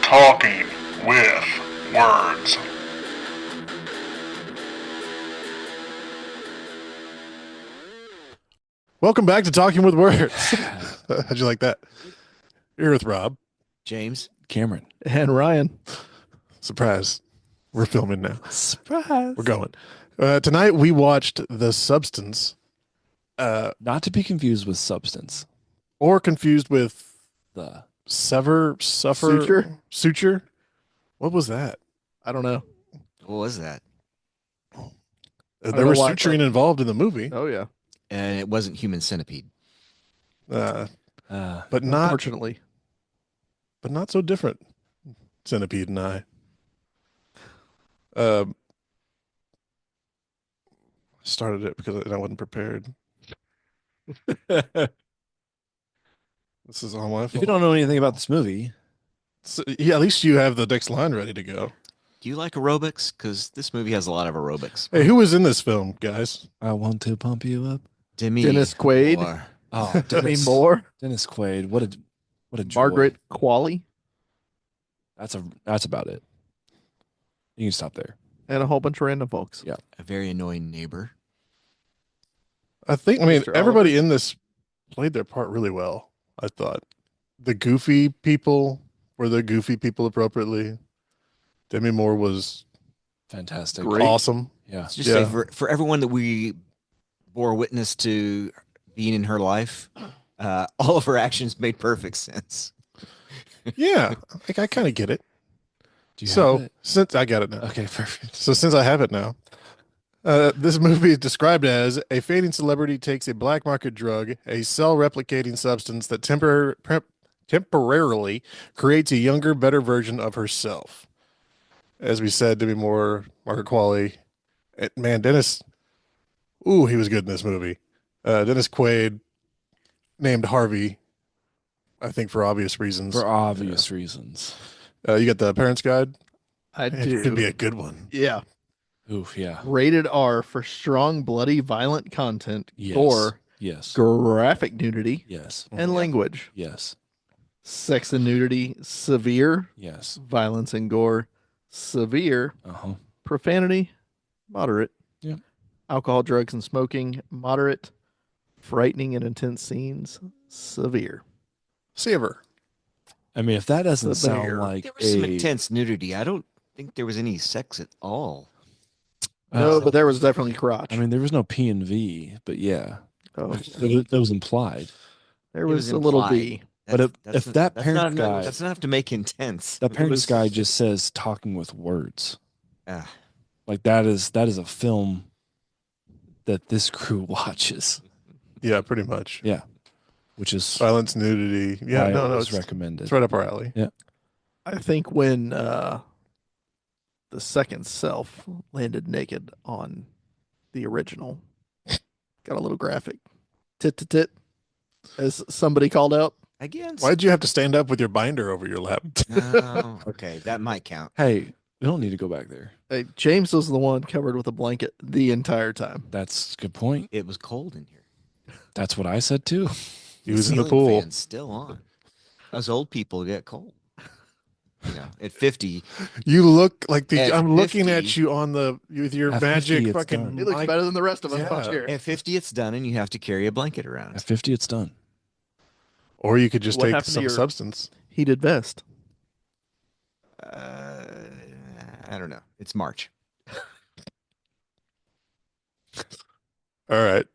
Talking with Words. Welcome back to Talking with Words. How'd you like that? You're with Rob. James. Cameron. And Ryan. Surprise. We're filming now. Surprise. We're going. Tonight we watched The Substance, Not to be confused with Substance. or confused with The Suffer? Suture? Suture? What was that? I don't know. What was that? There know was why, suturing involved in the movie, Oh, yeah. And it wasn't Human Centipede. but not Unfortunately. so different. Centipede and I. Started it because I wasn't prepared. This is all my if you fault. don't know anything about this movie, Yeah, at least you have the next line ready to go. Do you like aerobics? Because this movie has a lot of aerobics. Hey, who was in this film, guys? I want to pump you up. Demi Dennis Quaid. Moore. Oh, Demi Moore. Dennis Quaid. What a joy. Margaret Qualley. That's about it. You can stop there. And a whole bunch of random folks. Yeah. A very annoying neighbor. I mean, Mr. everybody in this played their part really well. I thought the goofy people were the goofy people appropriately. Demi Moore was Fantastic. Great. awesome. Yeah. Let's just Yeah. say for everyone that we bore witness to being in her life, all of her actions made perfect sense. Yeah, like I kind of get it. Do you have So it? since I got it now, Okay, perfect. so since I have it now, this movie is described as a fading celebrity takes a black market drug, a cell-replicating substance that temporarily creates a younger, better version of herself. As we said, Demi Moore, Margaret Qualley, man, Dennis. Ooh, he was good in this movie. Dennis Quaid, named Harvey, I think for obvious reasons. For obvious reasons. You got the Parents Guide. I It do. could be a good one. Yeah. Oof, yeah. Rated R for strong, bloody, violent content, Yes. gore, Yes. graphic nudity, Yes. and language. Yes. Sex and nudity, severe. Yes. Violence and gore, severe. Uh-huh. Profanity, moderate. Yeah. Alcohol, drugs, and smoking, moderate. Frightening and intense scenes, severe. Savor. I mean, if that doesn't The bear. sound like There was some a intense nudity. I don't think there was any sex at all. No, but there was definitely crotch. I mean, there was no P and V, but yeah, Oh, that was implied. there It was was a little implied. B. But if That's that that's parents not enough- guy- that's not enough to make intense. That It parents was- guy just says talking with words. Ah, Like that is a film that this crew watches, Yeah, pretty much. Yeah. which is Violence, nudity. Yeah, why no, it was it's recommended. right up our alley. I think when the second self landed naked on the original, got a little graphic. Tit to tit, as somebody called out. again. Why'd you have to stand up with your binder over your lap? Oh, okay, that might count. Hey, we don't need to go back there. Hey, James was the one covered with a blanket the entire time. That's a good point. It was cold in here. That's what I said too. He was in the Ceiling pool. fan's still on. Us old people get cold. You know, at 50, You look like At I'm looking 50 at you on the with your At magic 50, it's fucking. done. He looks mic. better than the rest of us Yeah. out here. at 50, it's done, and you have to carry a blanket around. At 50, it's done. Or you could just What take happened to some your- substance. Heated vest. I don't know. It's March. All right.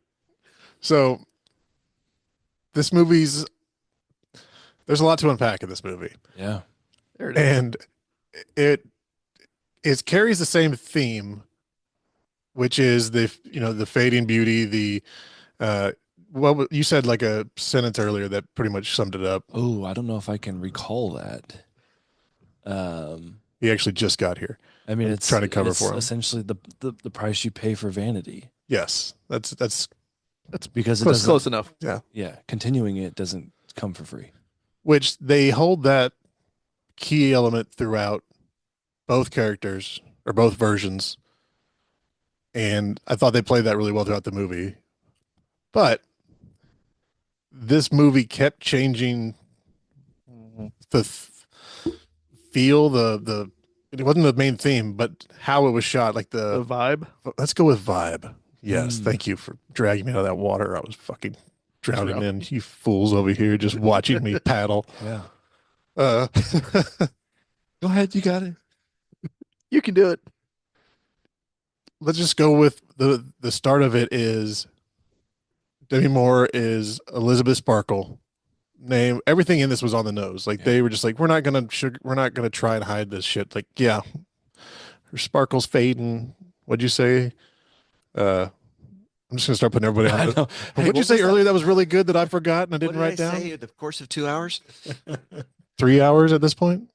So this movie's there's a lot to unpack in this movie. Yeah. There it is. And it carries the same theme, which is the fading beauty, well, you said like a sentence earlier that pretty much summed it up. Oh, I don't know if I can recall that. He actually just got here. I mean, I'm it's trying to cover it's for him. essentially the price you pay for vanity. Yes, that's Because it Close, doesn't. close enough. Yeah, continuing it doesn't come for free. which they hold that key element throughout both characters or both versions. And I thought they played that really well throughout the movie. But this movie kept changing the feel the it wasn't the main theme, but how it was shot, like The vibe. let's go with vibe. Yes, Mm. thank you for dragging me out of that water. I was fucking drowning Drown. in. You fools over here just watching me paddle. Yeah. Uh, Go ahead. You got it. You can do it. let's just go with the start of it is Demi Moore is Elizabeth Sparkle. Name everything in this was on the nose. Like Yeah. they were just like, we're not gonna try and hide this shit. Like, yeah, her sparkle's fading. What'd you say? I'm just gonna start putting everybody I on. know. Hey, What'd you what say was that? earlier that was really good that I forgot and I didn't what did write down? say? The course of 2 hours. 3 hours at this point.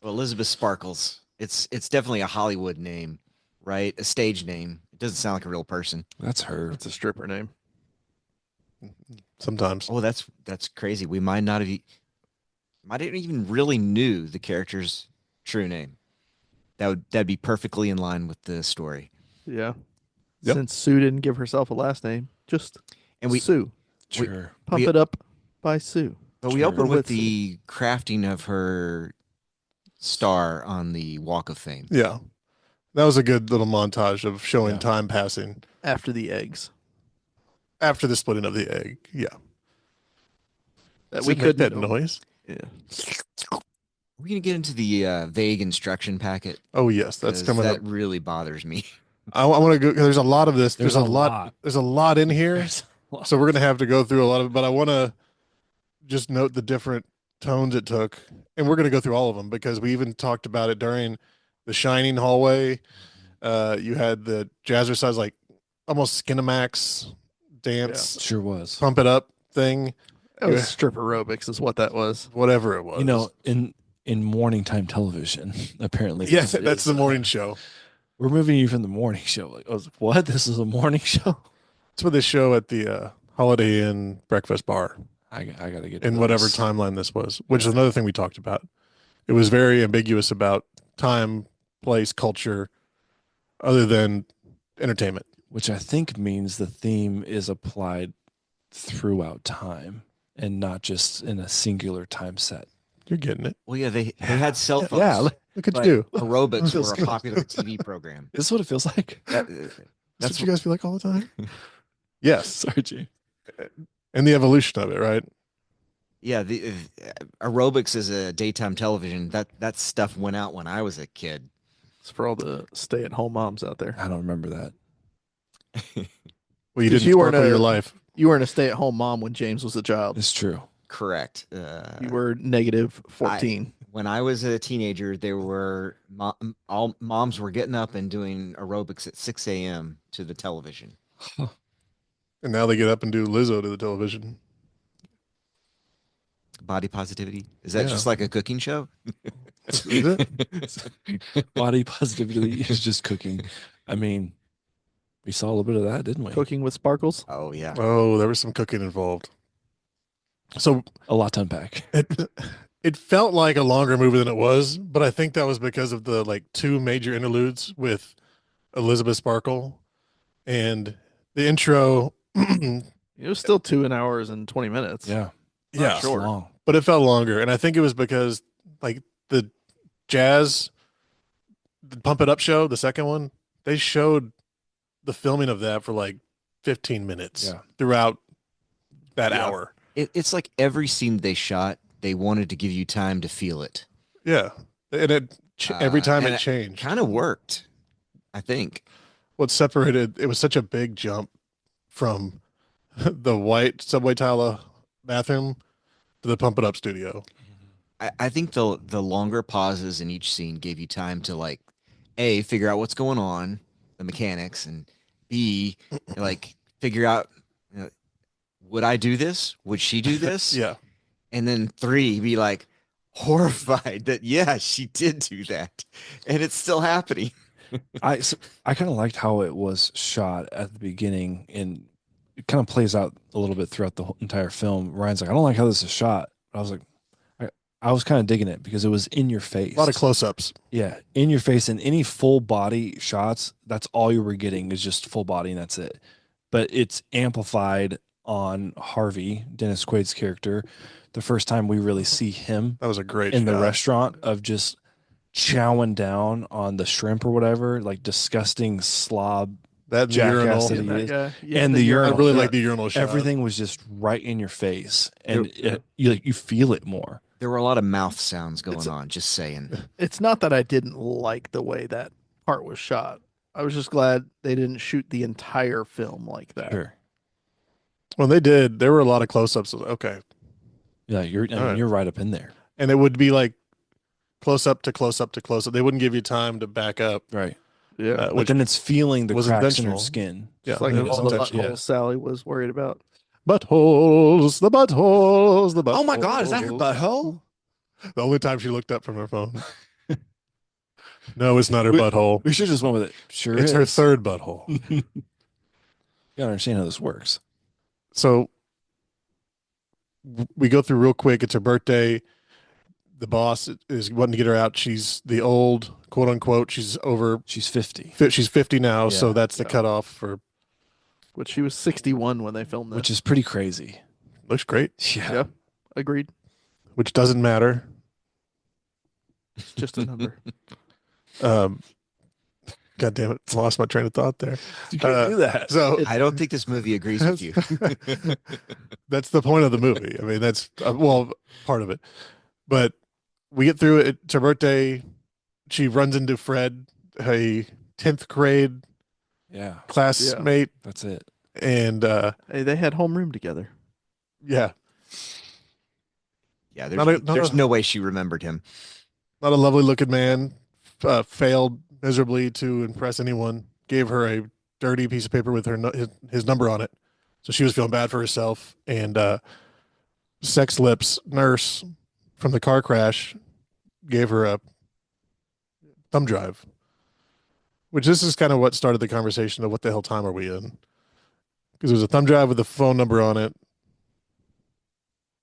Well, Elizabeth Sparkles. It's definitely a Hollywood name, right? A stage name. It doesn't sound like a real person. That's her. It's a stripper name. Sometimes. Oh, that's crazy. We might not have, might have even really knew the character's true name. That'd be perfectly in line with the story. Yeah. Yep. Since Sue didn't give herself a last name, just And we, Sue. Sure. Pump we- it up by Sue. but we Sure. open Or with with the crafting of her star on the Walk of Fame. Yeah. That was a good little montage of showing Yeah. time passing After the eggs. after the splitting of the egg. Yeah. That Does we it make could that noise. Yeah. We're gonna get into the vague instruction packet. Oh yes, that's 'Cause coming that up. really bothers me. I want to go. There's a lot of this. There's a lot. lot. There's a lot in here. There's a lot. So we're gonna have to go through a lot of it. But I want to just note the different tones it took, and we're gonna go through all of them because we even talked about it during the Shining hallway. You had the Jazzercise, like almost Skinamax dance, Sure was. pump it up thing, That was Yeah. strip aerobics is what that was. whatever it was. You know, in morning time television, apparently. yes, this that's is, the morning show. We're moving you from the morning show. Like, I was like, what? This is a morning show? That's what they show at the Holiday Inn breakfast bar I got to get to in whatever this. timeline this was, which is another thing we talked about. It was very ambiguous about time, place, culture, other than entertainment. Which I think means the theme is applied throughout time and not just in a singular time set. You're getting it. Well, yeah, they had cell phones. Yeah, Look at but you. aerobics Feels were a good. popular TV program. this is what it feels like. That, That's that's what you guys feel like all the time. Yes, Sorry, G. and the evolution of it, right? yeah, the aerobics is a daytime television. That stuff went out when I was a kid. It's for all the stay-at-home moms out there. I don't remember that. Well, you 'Cause didn't you weren't sparkle a- your life. You weren't a stay-at-home mom when James was a child. It's true. Correct. You were negative 14. When I was a teenager, there were all moms were getting up and doing aerobics at 6 a.m. to the television. And now they get up and do Lizzo to the television. Body positivity. Is that Yeah. just like a cooking show? Is it? Body positivity is just cooking. I mean, we saw a little bit of that, didn't we? Cooking with sparkles. Oh yeah. Oh, there was some cooking involved. So A lot to unpack. it felt like a longer movie than it was, but I think that was because of the like two major interludes with Elizabeth Sparkle and the intro. It was still 2 hours and 20 minutes. Yeah. Yeah, It's long. but it felt longer, and I think it was because like the jazz, the Pump It Up show, the second one, they showed the filming of that for like 15 minutes Yeah. throughout that Yeah. hour. It's like every scene they shot, they wanted to give you time to feel it. Yeah, and every time and it changed. Kind of worked, I think. What separated it was such a big jump from the white subway tile bathroom to the Pump It Up studio. I think the longer pauses in each scene gave you time to like A, figure out what's going on, the mechanics, and B, like figure out, would I do this? Would she do this? Yeah, And then 3, be like horrified that yeah, she did do that. And it's still happening. I kind of liked how it was shot at the beginning, and it kind of plays out a little bit throughout the whole entire film. Ryan's like, I don't like how this is shot. I was like, I was kind of digging it because it was in your face. a lot of close-ups. Yeah, in your face, and any full body shots, that's all you were getting is just full body, and that's it. But it's amplified on Harvey, Dennis Quaid's character, the first time we really see him That was a great in the shot. restaurant of just chowing down on the shrimp or whatever, like disgusting slob That and the jackass urinal. that Yeah, he that is. guy. Yeah, And the I urinal. really Yeah. like the urinal shot. Everything was just right in your face, and Yeah. you feel it more. There were a lot of mouth sounds going It's- on. Just saying. It's not that I didn't like the way that part was shot. I was just glad they didn't shoot the entire film like that. Sure. When they did, there were a lot of close-ups. Okay, Yeah, I mean, right. you're right up in there. and it would be like close up to close up to close up. They wouldn't give you time to back up. Right. Yeah, But Which then it's feeling the was cracks in her intentional. skin. Yeah, it's like it was all the intentional. butthole Sally was worried about. Buttholes, the buttholes, the buttholes. Oh my God, is that her butthole? The only time she looked up from her phone. No, it's not her We- butthole. We should just went with it. Sure, It's her is. third butthole. You gotta understand how this works. So we go through real quick. It's her birthday. The boss is wanting to get her out. She's the old, quote unquote. She's over. She's 50, She's 50 now, so Yeah. that's the cutoff for. Which she was 61 when they filmed this. which is pretty crazy. Looks great, Yeah. Yeah. Agreed. which doesn't matter. It's just a number. God damn it! Lost my train of thought there. You can't do that. So I don't think this movie agrees with you. that's the point of the movie. I mean, that's well, part of it. But we get through it. It's her birthday. She runs into Fred, a 10th grade Yeah, classmate, that's it. and Hey, they had homeroom together. yeah, Yeah, Not a- not there's a- no way she remembered him. not a lovely looking man. Failed miserably to impress anyone. Gave her a dirty piece of paper with his number on it, so she was feeling bad for herself. And Sex Lips nurse from the car crash gave her a thumb drive, which this is kind of what started the conversation of what the hell time are we in? Because it was a thumb drive with a phone number on it,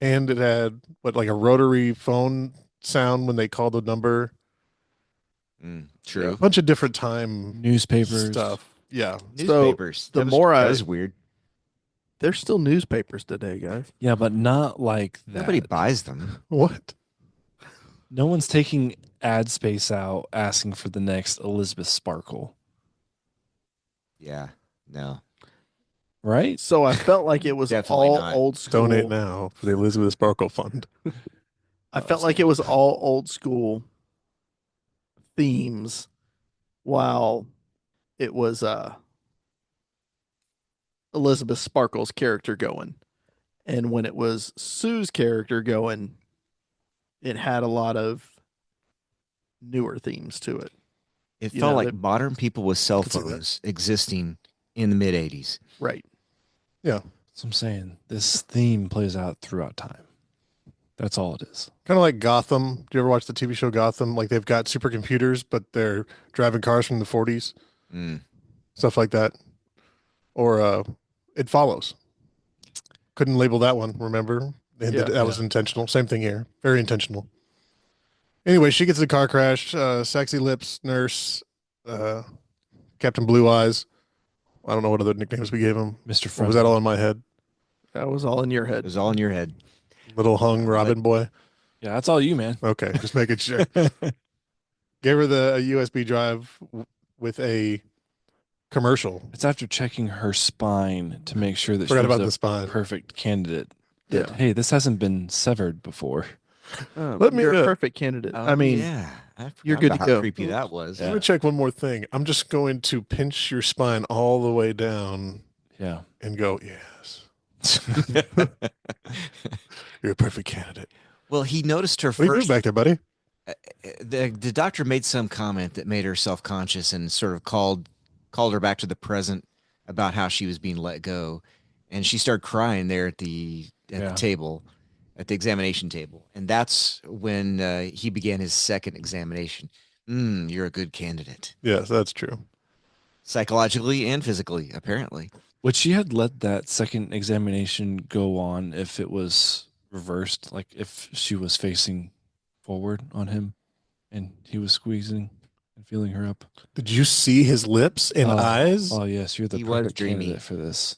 and it had like a rotary phone sound when they called the number. True. A bunch of different time Newspapers. stuff. Yeah. Newspapers. the That was- more that I- was weird. There's still newspapers today, guys. Yeah, but not like that. Nobody buys them. What? No one's taking ad space out asking for the next Elizabeth Sparkle, Yeah. No. right? So I felt like it was Definitely all not. old school. Donate now for the Elizabeth Sparkle Fund. I felt like it was all old school themes while it was Elizabeth Sparkle's character going. And when it was Sue's character going, it had a lot of newer themes to it. It You felt know, like they- modern people with cell Could see that. phones existing in the mid 80s. Right. So I'm saying this theme plays out throughout time. That's all it is. Kind of like Gotham. Do you ever watch the TV show Gotham? Like they've got supercomputers, but they're driving cars from the 40s, stuff like that. Or It Follows. Couldn't label that one, remember? And Yeah. that was intentional. Same thing here. Very intentional. Anyway, she gets in a car crash. Sexy Lips nurse, Captain Blue Eyes. I don't know what other nicknames we gave him. Mr. Or Front. was that all in my head? That was all in your It head. was all in your head. Little hung Robin boy. Yeah, that's all you, man. Okay, just making sure. Gave her a USB drive with a commercial. It's after checking her spine to make sure that Forgot she was about a the spine. perfect candidate. That, Yeah. hey, this hasn't been severed before. Let me- You're a perfect candidate. I mean, yeah. I you're forgot good about to how go. creepy that was. Let me check one more thing. I'm just going to pinch your spine all the way down Yeah. and go, yes, you're a perfect candidate. Well, he noticed her What are you doing first. back there, buddy? The doctor made some comment that made her self-conscious and sort of called her back to the present about how she was being let go, and she started crying there at the Yeah. table, at the examination table, and that's when he began his second examination. You're a good candidate, Yes, that's true. psychologically and physically, apparently. Would she had let that second examination go on if it was reversed? Like if she was facing forward on him and he was squeezing and feeling her up? Did you see his lips and eyes? Oh, yes. You're the He was perfect dreamy. candidate for this.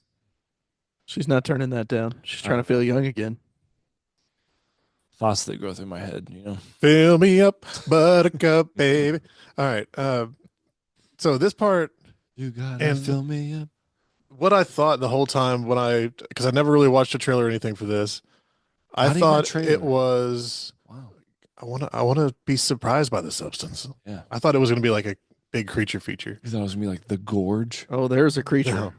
she's not turning that down. She's trying to feel young again. thoughts that go through my head. You know, Fill me up, buttercup, baby. All right. So this part, you gotta And- fill me up. what I thought the whole time because I never really watched a trailer or anything for this, I Not even a thought trailer. it was. Wow. I want to be surprised by the substance. Yeah. I thought it was going to be like a big creature feature. You thought it was gonna be like the gorge. Oh, there's a creature. No.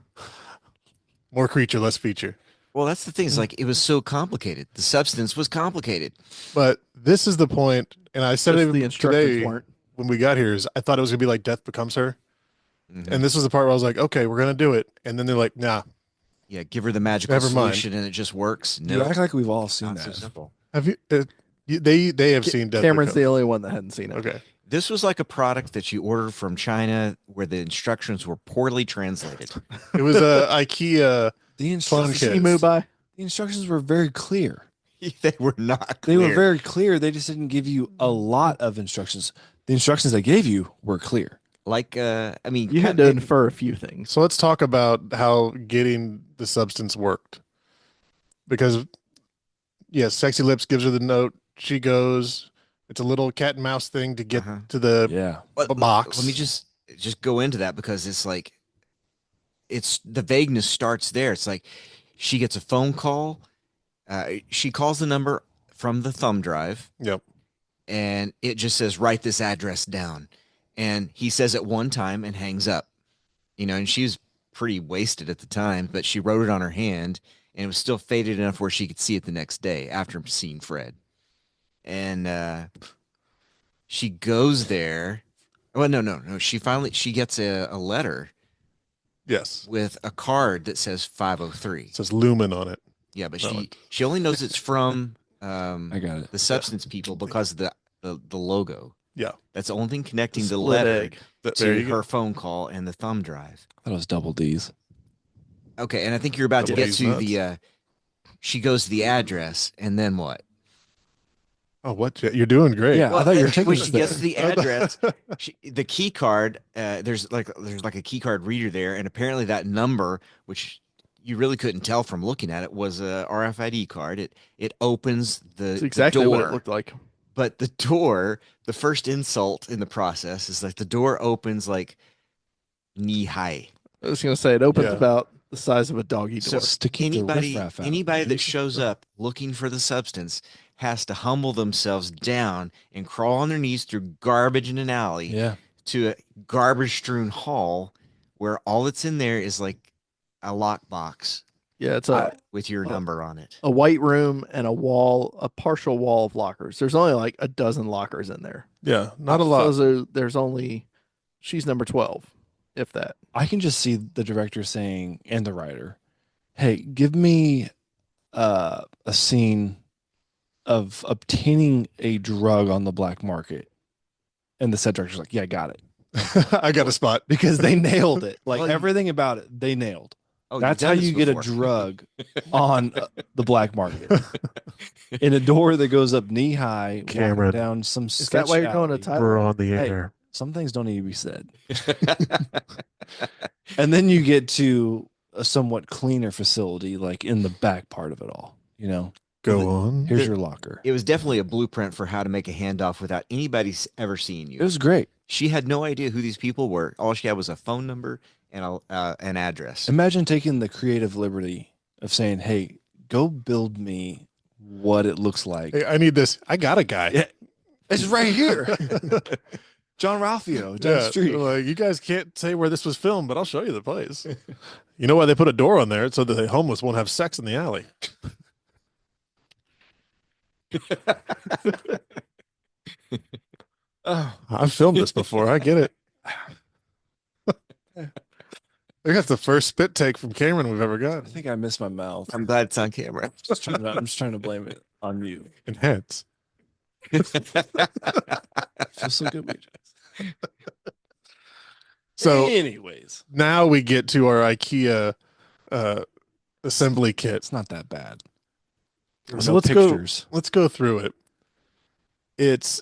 More creature, less feature. Well, that's the thing. Is like it was so complicated. The substance was complicated. But this is the point, and I said Just it the instructions today weren't. when we got here. Is I thought it was going to be like Death Becomes Her, Mhm. and this was the part where I was like, okay, we're going to do it, and then they're like, nah. Yeah, give her the magical Never mind. solution and it just works. You No, act like we've all seen not so that. simple. Have you? They have seen Death Cameron's Becomes. the only one that hadn't seen it. Okay. This was like a product that you ordered from China where the instructions were poorly translated. It was a IKEA. The Clone instructions, Kids. Emu by. the instructions were very clear. They were not They clear. were very clear. They just didn't give you a lot of instructions. The instructions they gave you were clear. like I mean You had to infer a few things. So let's talk about how getting the substance worked. Because, yes, Sexy Lips gives her the note. She goes. It's a little cat and mouse thing to get Uh-huh. to the Yeah. But box. Let me just go into that because it's like it's the vagueness starts there. It's like she gets a phone call. She calls the number from the thumb drive. Yep. And it just says write this address down. And he says it one time and hangs up. You know, and she was pretty wasted at the time, but she wrote it on her hand and it was still faded enough where she could see it the next day after seeing Fred. And she goes there. Well, no. She gets a letter Yes. with a card that says 503. It says Lumen on it. Yeah, but No, she only knows it's from I got it. the substance people because of the logo. Yeah. That's the only thing connecting the Split letter egg. There to you go. her phone call and the thumb drive. I thought it was double D's. Okay, and I think you're about to Double get D's to nuts. the she goes to the address and then what? Oh, what? You're doing great. Yeah, I thought you were taking when us she there. gets to the address, the key card, there's like a key card reader there, and apparently that number, which you really couldn't tell from looking at it, was a RFID card. It opens That's the exactly door, what it looked like. but the door, the first insult in the process is like the door opens like knee high. I was gonna say it opens Yeah. about the size of a doggy So door. Just to keep the riffraff out. Anybody that shows up looking for the substance has to humble themselves down and crawl on their knees through garbage in an alley Yeah. to a garbage strewn hall where all that's in there is like a lockbox Yeah, it's a with your number on it. a white room and a partial wall of lockers. There's only like a dozen lockers in there. Yeah. Not a lot. So there's only she's number 12, if that. I can just see the director saying, and the writer, hey, give me a scene of obtaining a drug on the black market. And the set director's like, yeah, I got it. I got a spot. Because they nailed it. Like Well, everything about it, they nailed. Oh, you've That's done how this you get a before. drug on the black market. In a door that goes up knee high, walking Cameron. down some Is that why you're going to sketch alley. Thailand? We're on the Hey. air. Some things don't need to be said. And then you get to a somewhat cleaner facility, like in the back part of it all. You know, Go on. here's your locker. It was definitely a blueprint for how to make a handoff without anybody ever seeing you. It was great. She had no idea who these people were. All she had was a phone number and an address. Imagine taking the creative liberty of saying, hey, go build me what it looks like. Hey, I need this. I got a guy. Yeah. It's right here. John Ralphio, down the street. Like, you guys can't say where this was filmed, but I'll show you the place. You know why they put a door on there? So that the homeless won't have sex in the alley. Oh, I've filmed this before. I get it. I think that's the first spit take from Cameron we've ever I got. think I missed my mouth. I'm glad it's on camera. I'm just trying to blame it on you. Enhance. Feels so good. BJ. So anyways, now we get to our IKEA assembly kit. it's not that bad. There So were no let's go- pictures. Let's go through it. It's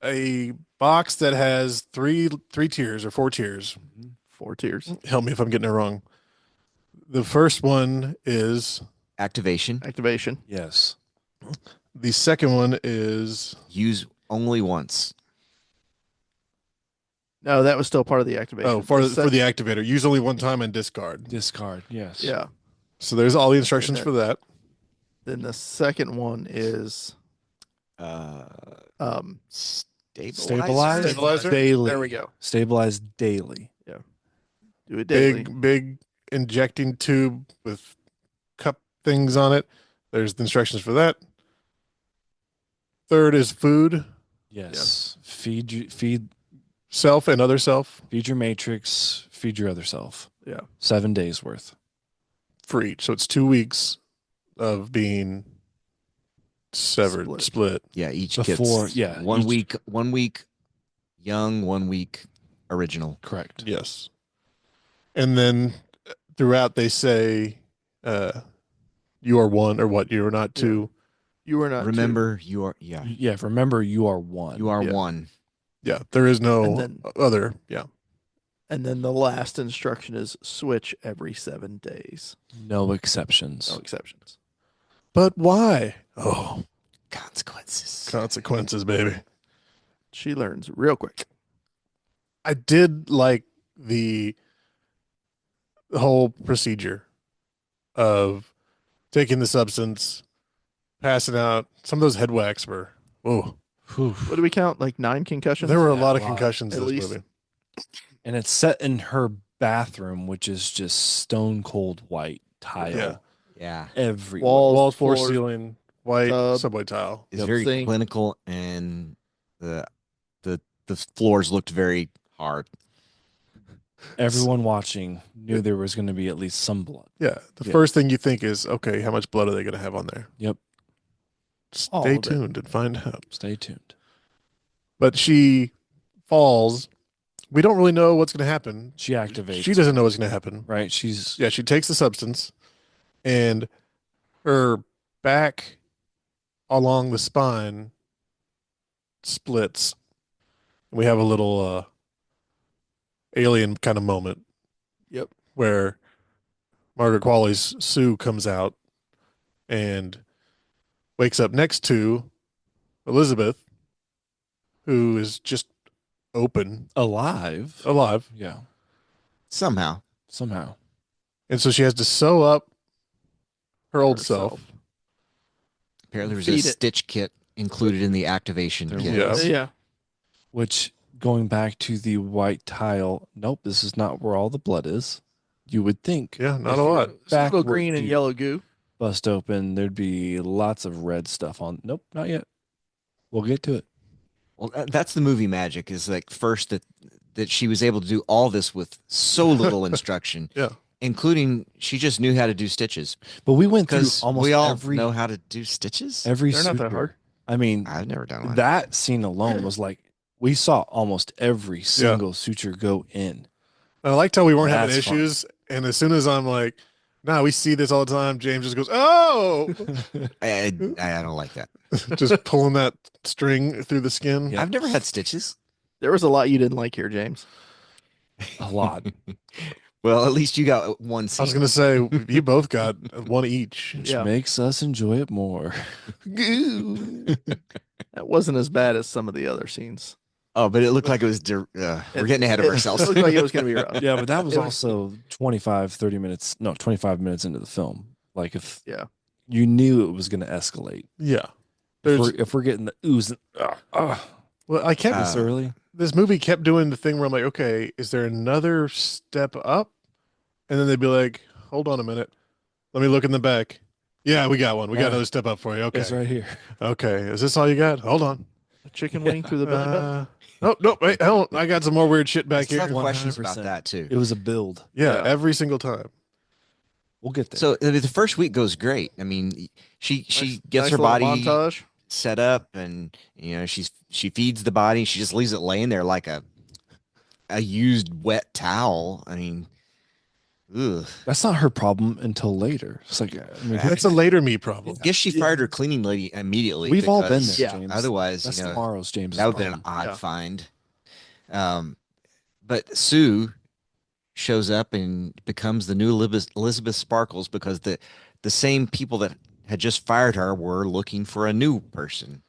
a box that has three tiers or 4 tiers. 4 tiers. Help me if I'm getting it wrong. The first one is Activation. Activation. Yes. The second one is Use only once. No, that was still part of the activation. oh for The the activator. Use only one time and discard. Discard. Yes. yeah. So there's all the instructions And for that. Then the second one is Uh, um Stabilize Stabilizer? daily. there we go. Stabilize daily. Do it daily. Big injecting tube with cup things on it. There's the instructions for that. Third is food, Yes. Feed self and other self your matrix. Feed your other self. Yeah. 7 days worth. for each. So it's 2 weeks of being severed, Split. split. yeah, each Before- gets yeah, 1 each- week, 1 week young, 1 week original. Correct. Yes. And then throughout they say you are one or what you are not two. You are not two. Remember, you are Yeah. Remember, you are one. you are Yeah. one. Yeah, there is no And then- other. Yeah. And then the last instruction is switch every 7 days. No exceptions. No exceptions. But why? Oh, Consequences. consequences, baby. She learns real quick. I did like the whole procedure of taking the substance, passing out. Some of those head whacks were, oh, Whew. What do we count? Like 9 concussions? there were a Yeah, lot of a lot, concussions at in this least. movie. And it's set in her bathroom, which is just stone cold white tile. Yeah. Yeah, Everywhere. Walls, Floor, floors, ceiling, white tub. subway tile. it's Yep. very Sink. clinical, and the floors looked very hard. Everyone watching knew there was going to be at least some blood. Yeah. The Yeah. first thing you think is, okay, how much blood are they going to have on there? Yep. All Stay of it. tuned and find out. Stay tuned. But she falls. We don't really know what's going to happen. She activates. She doesn't know what's going to happen. Right. She's Yeah, she takes the substance and her back along the spine splits. We have a little alien kind of moment. Yep. Where Margaret Qualley's Sue comes out and wakes up next to Elizabeth, who is just open, alive. alive. Yeah. Somehow, Somehow. And so she has to sew up her old Herself. self. apparently there's Feed a it. stitch kit included in the activation There kit. was. Yeah. Which, going back to the white tile, nope, this is not where all the blood is. You would think. Yeah, not If a you lot. It's a little backward green and deep yellow goo. Bust open, there'd be lots of red stuff on. Nope, not yet. We'll get to it. Well, that's the movie magic. Is like first that she was able to do all this with so little instruction. Yeah. Including she just knew how to do stitches But we went through because almost we all every know how to do stitches. every They're not that suture. hard. I mean, I've never done one. that scene alone was like we saw almost every single suture go in. I liked how we weren't having That's fun. issues. And as soon as I'm like, nah, we see this all the time, James just goes, oh, I don't like that. just pulling that string through the skin. Yeah. I've never had stitches. There was a lot you didn't like here, James. A lot. Well, at least you got one I scene. was going to say, you both got one each. Which Yeah. makes us enjoy it more. That wasn't as bad as some of the other scenes. Oh, but it looked like it was. We're getting ahead of It ourselves. looked like it was going to be rough. Yeah, but that was It was- also 30 minutes. No, 25 minutes into the film. Like if Yeah. you knew it was going to escalate. Yeah. If There's, we're getting the ooze and well, I kept, this early. this movie kept doing the thing where I'm like, okay, is there another step up? And then they'd be like, hold on a minute. Let me look in the back. Yeah, we got one. We got Yeah. another step up for you. Okay. It's right here. Okay. Is this all you got? Hold on. A chicken wing through the belly button. No, wait, hold on. I got some more weird shit back I still here. have questions about 100%. that too. It was a build. Yeah, Yeah. every single time. We'll get there. So the first week goes great. I mean, she Nice- gets nice her little body montage. set up, and she feeds the body. She just leaves it laying there like a used wet towel. I mean, ugh. That's not her problem until later. It's like, I mean, That's a later me I problem. guess she fired her cleaning lady immediately. we've all been because there, Yeah. James. Otherwise, That's you know, tomorrow's James. that would have been an odd Yeah. find. But Sue shows up and becomes the new Elizabeth Sparkles because the same people that had just fired her were looking for a new person.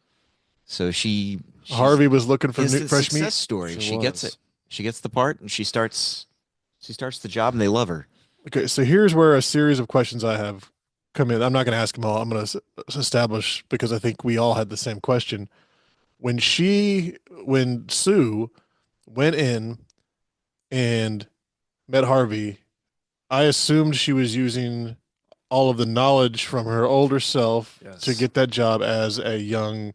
So she's Harvey was looking for new, instant fresh success meat. story. Sure She gets was. it. She gets the part, and she starts the job, and they love her. Okay, so here's where a series of questions I have come in. I'm not going to ask them all. I'm going to establish because I think we all had the same question. When Sue went in and met Harvey, I assumed she was using all of the knowledge from her older self to Yes. get that job as a young,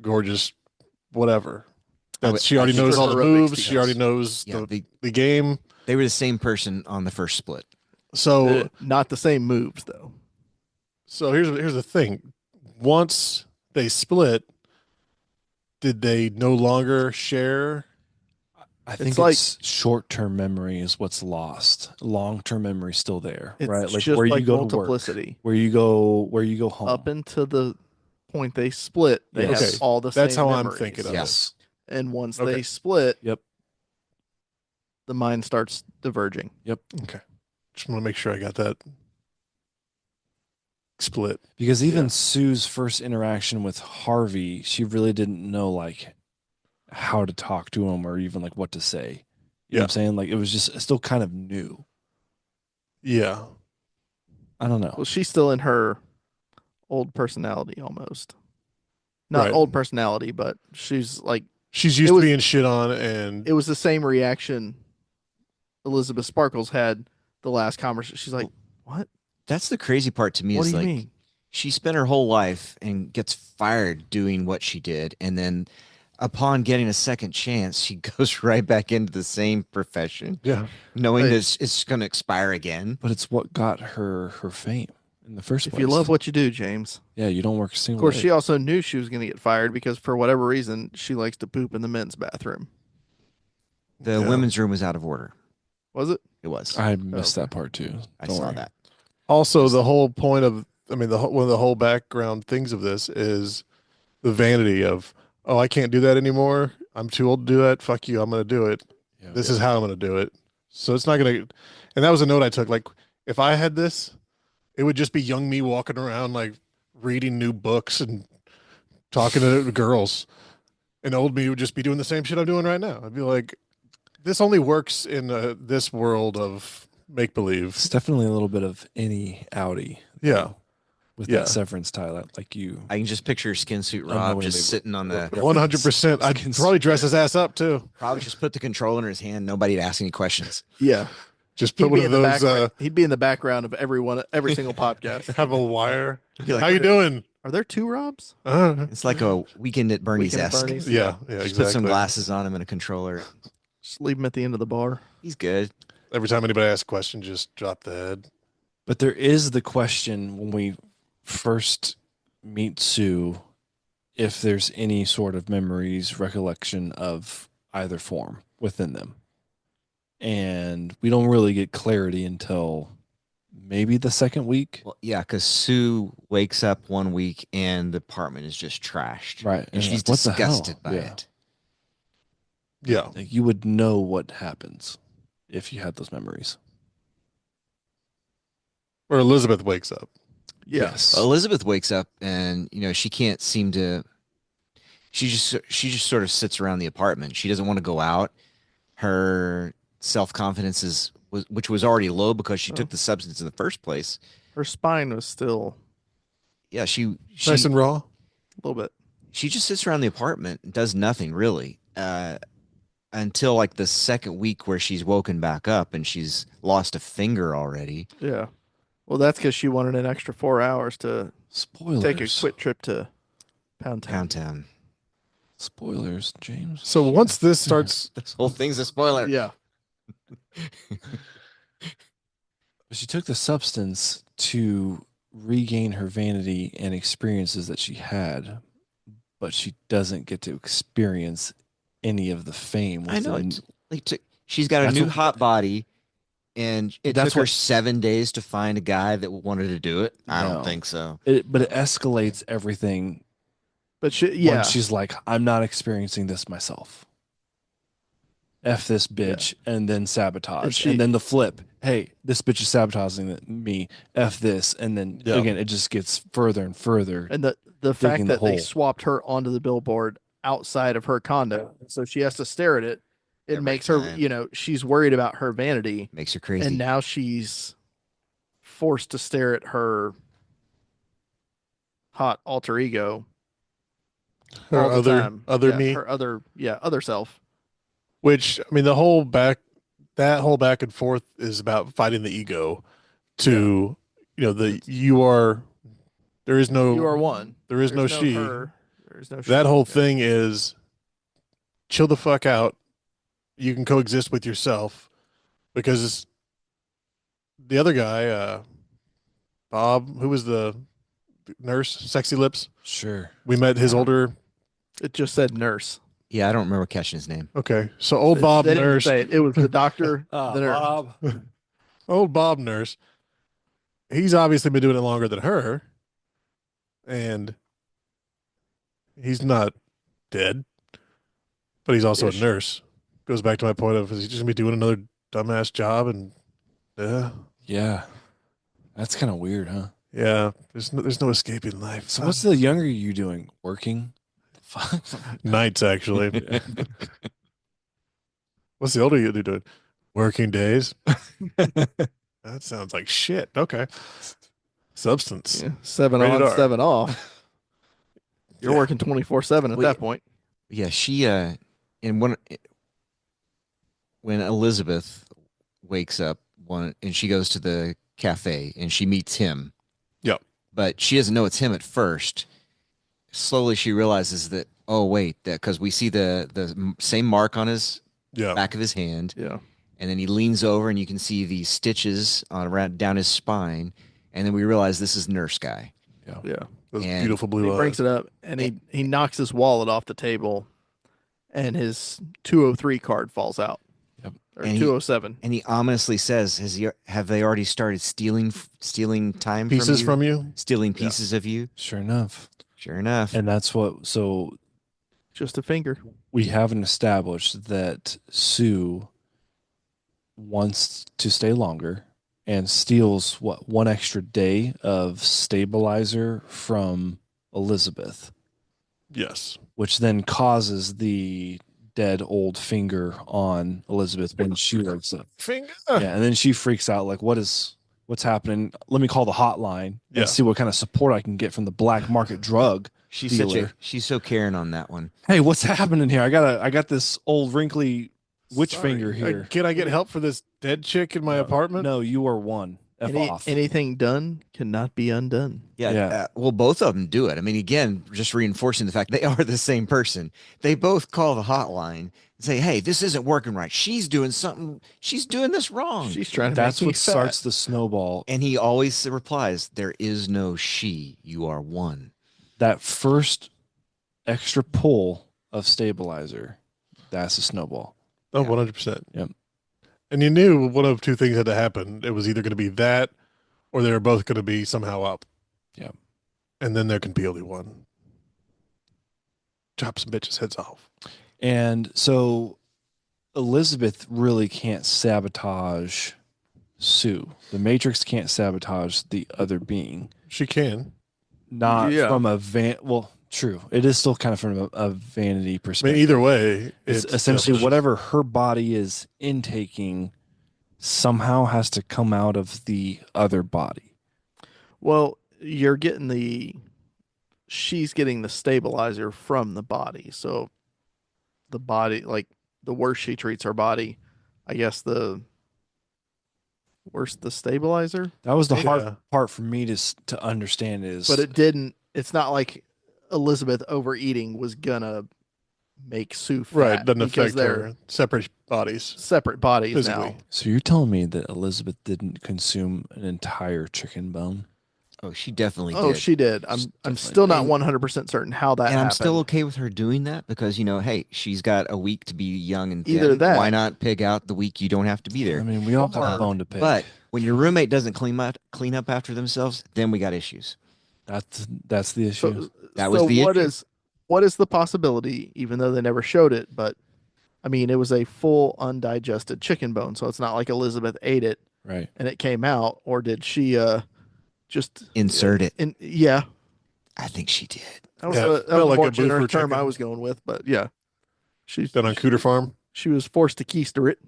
gorgeous, whatever. I That would- she I already think knows for all the heroic moves. She feats. already knows Yeah, the game. they were the same person on the first split. So Not the same moves though. So here's the thing. Once they split, did they no longer share? I think like- it's short-term memory is what's lost. Long-term memory is still there, It's right? Like just where like you go to work, multiplicity. where you go home. Up until the point they split, they Yes. have Okay, all the that's same how I'm memories. thinking of it. Yes. And once Okay. they split, Yep. the mind starts diverging. Okay. Just want to make sure I got that split. Because even Yeah. Sue's first interaction with Harvey, she really didn't know like how to talk to him or even like what to say. You know what I'm saying? Like it was just still kind of new. Yeah. I don't know. Well, she's still in her old personality almost. Not Right. old personality, but she's like She's used It to was- being shit on and it was the same reaction Elizabeth Sparkles had the last conversation. She's like, "What? That's the crazy part to me. What Is do you like mean?" she spent her whole life and gets fired doing what she did, and then upon getting a second chance, she goes right back into the same profession, yeah. knowing Right. that it's going to expire again. But it's what got her fame in the first If place. you love what you do, James. yeah, you don't work a Of single course, day. she also knew she was going to get fired because for whatever reason, she likes to poop in the men's bathroom. The Yeah. women's room was out of order. Was it? It was. I missed okay. that part too. I Don't saw worry. that. Also, the whole point of, I mean, one of the whole background things of this is the vanity of, oh, I can't do that anymore. I'm too old to do that. Fuck you. I'm going to do it. Yeah. This is how I'm going to do it. So it's not going to, and that was a note I took. Like, if I had this, it would just be young me walking around, like reading new books and talking to girls. And old me would just be doing the same shit I'm doing right now. I'd be like, this only works in this world of make believe. It's definitely a little bit of any Audi. Yeah. With Yeah. that severance tie, like you. I can just picture skin suit know Rob where just they- sitting on the 100%. I'd probably dress his ass up too. probably just put the controller in his hand. Nobody'd ask any questions. Yeah. Just He'd put one be of in the those, background. He'd be in the background of every single podcast. have a wire. Be like, How you doing? Are there two Robs? It's like a weekend at Bernie's Weekend at esque. Bernie's. Yeah, Just exactly. put some glasses on him and a controller. Just leave him at the end of the bar. He's good. Every time anybody asks a question, just drop the head. But there is the question when we first meet Sue, if there's any sort of memories, recollection of either form within them. And we don't really get clarity until maybe the second week. Well, yeah, because Sue wakes up one week and the apartment is just trashed. Right. And she's like, what the hell? disgusted by Yeah. it. Yeah. Like you would know what happens if you had those memories. Or Elizabeth wakes up. Yes. Elizabeth wakes up and she can't seem to. She just sort of sits around the apartment. She doesn't want to go out. Her self-confidence which was already low because she took the substance in the first place. Her spine was still Yeah, she Nice and raw. a little bit. she just sits around the apartment and does nothing really until like the second week where she's woken back up and she's lost a finger already. Yeah. Well, that's because she wanted an extra 4 hours to Spoilers. take a quick trip to Pound Town. Pound Town. Spoilers, James. So once this starts, This whole thing's a spoiler. Yeah. She took the substance to regain her vanity and experiences that she had, but she doesn't get to experience any of the fame. I know. within- It's, like, she's got a That's new what- hot body, and it That's took her what- 7 days to find a guy that wanted to do it. I No. don't think so. But it escalates everything But she, yeah. when she's like, I'm not experiencing this myself. F this bitch, and then sabotage. And And, she- then the flip, hey, this bitch is sabotaging me, F this. And then Yeah. again, it just gets further and further. And the fact digging the that they hole. swapped her onto the billboard outside of her condo, so she has to stare at it. It Every makes her, time. she's worried about her vanity, Makes her crazy. and now she's forced to stare at her hot alter ego, Her all the other time. other Yeah, me, her other self. which I mean, that whole back and forth is about fighting the ego. To there is no You are one. there is There's no she. her. There's no That she. whole Yeah. thing is chill the fuck out. You can coexist with yourself, because the other guy, Bob, who was the nurse, Sexy Lips. Sure. We met his older. It just said nurse. Yeah, I don't remember catching his name. Okay, so old Bob They didn't nurse, say it. It was the doctor. the nurse. Bob. old Bob nurse. He's obviously been doing it longer than her, and he's not dead, but he's also Ish. a nurse. Goes back to my point of, is he just gonna be doing another dumbass job? And Yeah. That's kind of weird, huh? yeah, there's no escaping life. So what's the younger you doing? Working? Fuck. Nights, actually? What's the older you doing? Working days. That sounds like shit. Okay. Substance. Yeah, 7 Rated on, R. 7 off. You're Yeah. working 24/7 at Well, that point. Yeah, she in one when Elizabeth wakes up and she goes to the cafe and she meets him. Yep. But she doesn't know it's him at first. Slowly she realizes that, oh wait, that because we see the same mark on his Yeah. back of his hand, Yeah. and then he leans over and you can see these stitches on around down his spine, and then we realize this is Nurse Guy. Yeah. Those And beautiful blue He eyes. brings it up and he knocks his wallet off the table and his 203 card falls out. Yep. Or And he- 207. And he ominously says, have they already started stealing time Pieces from from you. stealing pieces of you?" Sure enough. Sure enough. And that's so Just a finger. we haven't established that Sue wants to stay longer and steals one extra day of stabilizer from Elizabeth, Yes. which then causes the dead old finger on Elizabeth when she wakes up. Finger. Yeah, and then she freaks out like, what's happening? Let me call the hotline Yeah. and see what kind of support I can get from the black market drug she's dealer. she's so caring on that one. Hey, what's happening here? I got this old wrinkly witch Sorry. finger here. Can I get help for this dead chick in my apartment? No, you are one. F off. Anything done cannot be undone. Yeah. Yeah. Well, both of them do it. I mean, again, just reinforcing the fact they are the same person. They both call the hotline and say, "Hey, this isn't working right. She's doing something. She's doing this wrong." She's trying to That's make me what fat. starts the snowball. And he always replies, "There is no she. You are one." That first extra pull of stabilizer, that's a snowball. Oh, Yeah. 100%. Yep. And you knew one of two things had to happen. It was either going to be that, or they were both going to be somehow up. Yep. And then there can be only one. Chop some bitches' heads off. And so Elizabeth really can't sabotage Sue. The Matrix can't sabotage the other being. She can. Not Yeah. from a well, true. It is still kind of from a vanity I mean, perspective. either way, It's essentially whatever her body is intaking somehow has to come out of the other body. Well, you're getting she's getting the stabilizer from the body. So the body, like the worse she treats her body, I guess the worse the stabilizer. That was the Yeah. hard part for me to understand is But it's not like Elizabeth overeating was gonna make Sue fat. right. Doesn't because affect they're her. Separate bodies. separate bodies Physically. now. so you're telling me that Elizabeth didn't consume an entire chicken bone? Oh, she definitely Oh, did. she did. I'm Definitely still not did. 100% certain how that and happened. I'm still okay with her doing that because, hey, she's got a week to be young and Either thin. that- Why not pig out the week you don't have to be I there? mean, we all have Uh, a bone to pick. But when your roommate doesn't clean up after themselves, then we got issues. that's the issue. That was the what issue. is what is the possibility, even though they never showed it, but I mean, it was a full undigested chicken bone, so it's not like Elizabeth ate it Right. and it came out, or did she just Insert it. yeah, I think she did. that was Yeah, a, it that felt was a like more a generous boofer term I chicken. was going with, but yeah, she's Done on Cooter Farm. she was forced to keister it.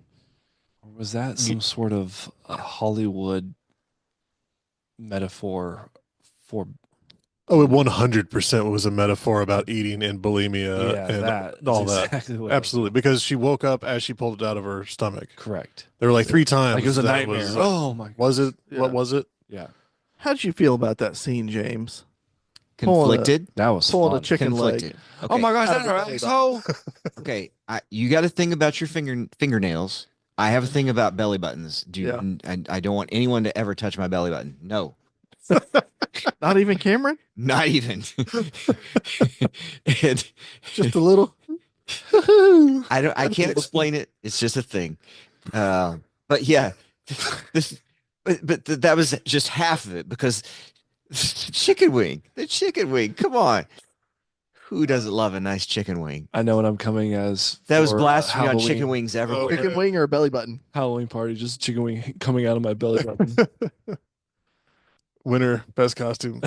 Or was that some sort of Hollywood metaphor for Oh, it 100% was a metaphor about eating and bulimia yeah, and that all is that. exactly what it Absolutely, because she woke up as she pulled it out of her stomach. was. Correct. There were like 3 times. Like it was a that nightmare. was- Oh my Was it? Yeah. What was it? Yeah. How did you feel about that scene, James? Pulling a- Conflicted. That was Pulling a fun. chicken Conflicted. leg. Okay. Oh my gosh, Out that's of our the asshole. Okay, you got a thing about your fingernails. I have a thing about belly buttons. Yeah. I don't want anyone to ever touch my belly button. No, Not even Cameron? not even. And Just a little. I can't explain it. It's just a thing. But yeah, that was just half of it because the chicken wing. Come on, who doesn't love a nice chicken wing? I know what I'm coming as. That was for, blasphemy on Halloween. chicken wings everywhere. Chicken wing or a belly button? Halloween party, just chicken wing coming out of my belly button. Winner, best costume.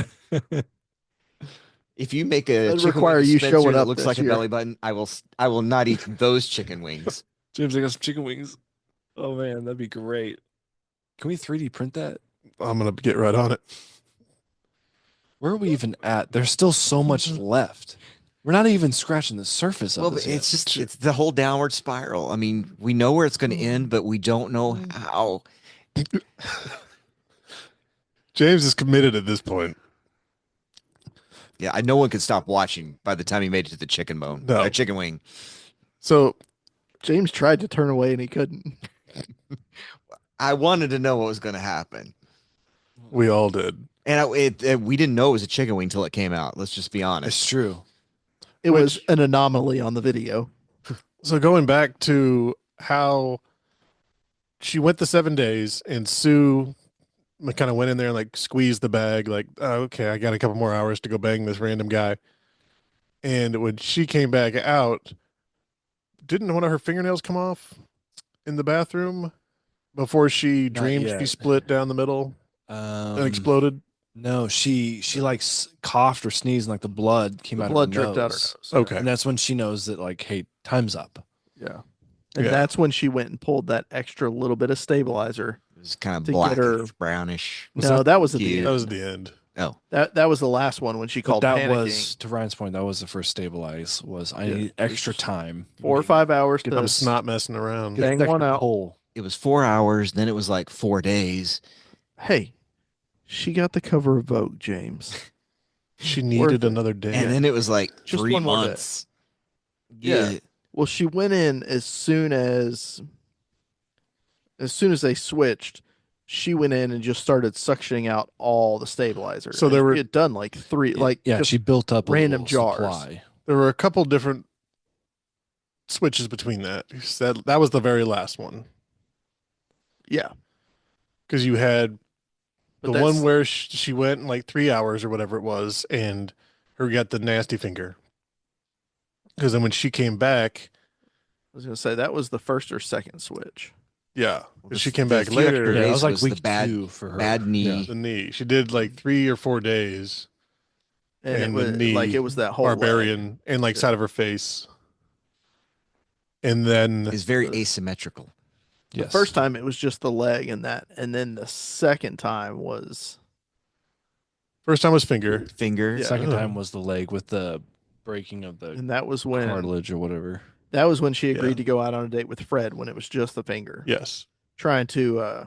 If you make a That'd chicken require wing you dispenser showing that up looks this like year. a belly button, I will not eat those chicken wings. James, I got some chicken wings. Oh man, that'd be great. Can we 3D print that? I'm gonna get right on it. Where are we even at? There's still so much left. We're not even scratching the surface of Well, this but yet. it's the whole downward spiral. I mean, we know where it's going to end, but we don't know how. James is committed at this point. Yeah, no one could stop watching by the time he made it to the chicken bone, No. chicken wing. So James tried to turn away and he couldn't. I wanted to know what was going to happen, we all did. and we didn't know it was a chicken wing until it came out. Let's just be honest. It's true. It was an anomaly on the video. So going back to how she went the 7 days and Sue kind of went in there and like squeezed the bag, like, oh, okay, I got a couple more hours to go bang this random guy. And when she came back out, didn't one of her fingernails come off in the bathroom before she Not dreamed she yet. split down the middle and exploded? No, she like coughed or sneezed, and like the blood came The out blood of her dripped out her nose. nose. Okay. And that's when she knows that like, hey, time's up. Yeah. And Yeah. that's when she went and pulled that extra little bit of stabilizer. It was kind of To get black, her- brownish. Was No, that was at the cute? end. That was the end. Oh, That was the last one when she But called that panicking. was, to Ryan's point, that was the first stabilize. Was I Yeah. need extra time? 4 or 5 hours I'm to not messing around. Bang Get one extra out. pull. it was 4 hours. Then it was like 4 days. Hey, she got the cover of Vogue, James. She Worth needed it. another day. And then it was like Just 3 one more day. months. Yeah. Well, she went in as soon as they switched. She went in and just started suctioning out all the stabilizer. So And there were- she had done like 3, like Yeah, just she built up a random little jars. supply. There were a couple different switches between that. That was the very last one. yeah. Because you had But the one that's- where she went in like 3 hours or whatever it was, and her got the nasty finger. Because then when she came back, I was gonna say that was the first or second switch. yeah, Well, 'cause the- she came the back few extra later. Yeah, it days was like was the week bad- 2 for her. bad knee. Yeah. The knee. She did like 3 or 4 days. And, And it the was knee, like it was that whole leg. Barbarian and like Yeah. side of her face. And then Is very asymmetrical. The Yes. first time it was just the leg and that, and then the second time was first time was finger. Finger. Yeah. Second time was the leg with the breaking of the and that was when cartilage or whatever. she agreed Yeah. to go out on a date with Fred when it was just the finger. Yes. Trying to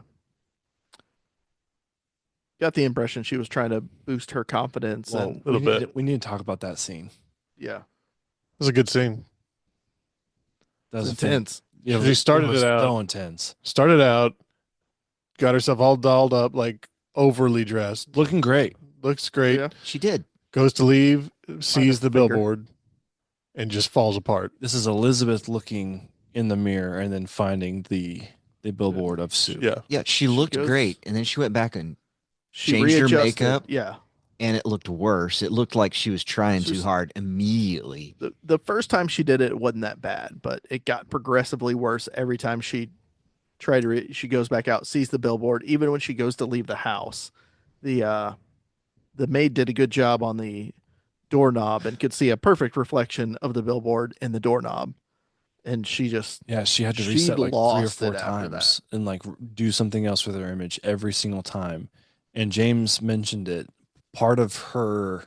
got the impression she was trying to boost her confidence Well, and little we need bit. we need to talk about that scene. yeah, It was a good scene. That it's was a fan- intense. Yeah, She started was it out- so intense, Started out, got herself all dolled up, like overly dressed. looking great. Looks great. Yeah. She did. Goes to leave, sees the finger. billboard, and just falls apart. This is Elizabeth looking in the mirror and then finding the billboard of Sue. Yeah. Yeah, she looked goes- great. And then she went back and She Changed her readjusted. makeup? Yeah. and it looked worse. It looked like she was trying It's too just- hard immediately. The first time she did it, it wasn't that bad, but it got progressively worse every time she tried to. She goes back out, sees the billboard. Even when she goes to leave the house, the maid did a good job on the doorknob and could see a perfect reflection of the billboard in the doorknob. And she just Yeah, she had to She reset like 3 or lost 4 it after times and like do something else with her image every single time. And James mentioned it. Part of her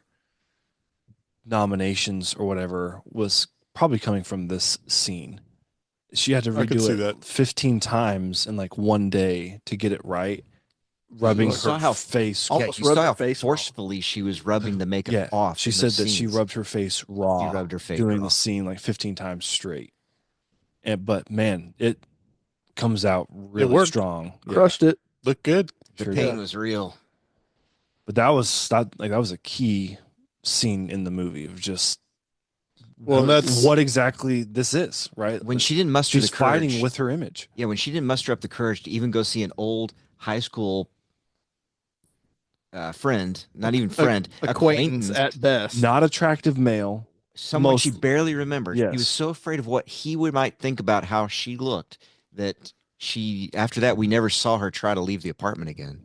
nominations or whatever was probably coming from this scene. She had to I could redo see it that. 15 times in like one day to get it right, rubbing You her saw how- face. Al- Yeah, Almost you rubbed saw her how face off. forcefully she was rubbing the makeup Yeah, off. she in said those that she scenes. rubbed her face raw She rubbed her face during raw. the scene like 15 times straight. And but man, it comes out really worked. strong. Yeah, crushed it. Look good. The sure pain did. was real. But that was a key scene in the movie of just Well, that's what exactly this is, right? When she didn't muster she's the courage, fighting with her image. yeah, when she didn't muster up the courage to even go see an old high school friend, not even friend, Acquaintance at best. Not attractive male. someone she most- barely remembered. He was Yes. so afraid of what he might think about how she looked that after that, we never saw her try to leave the apartment again.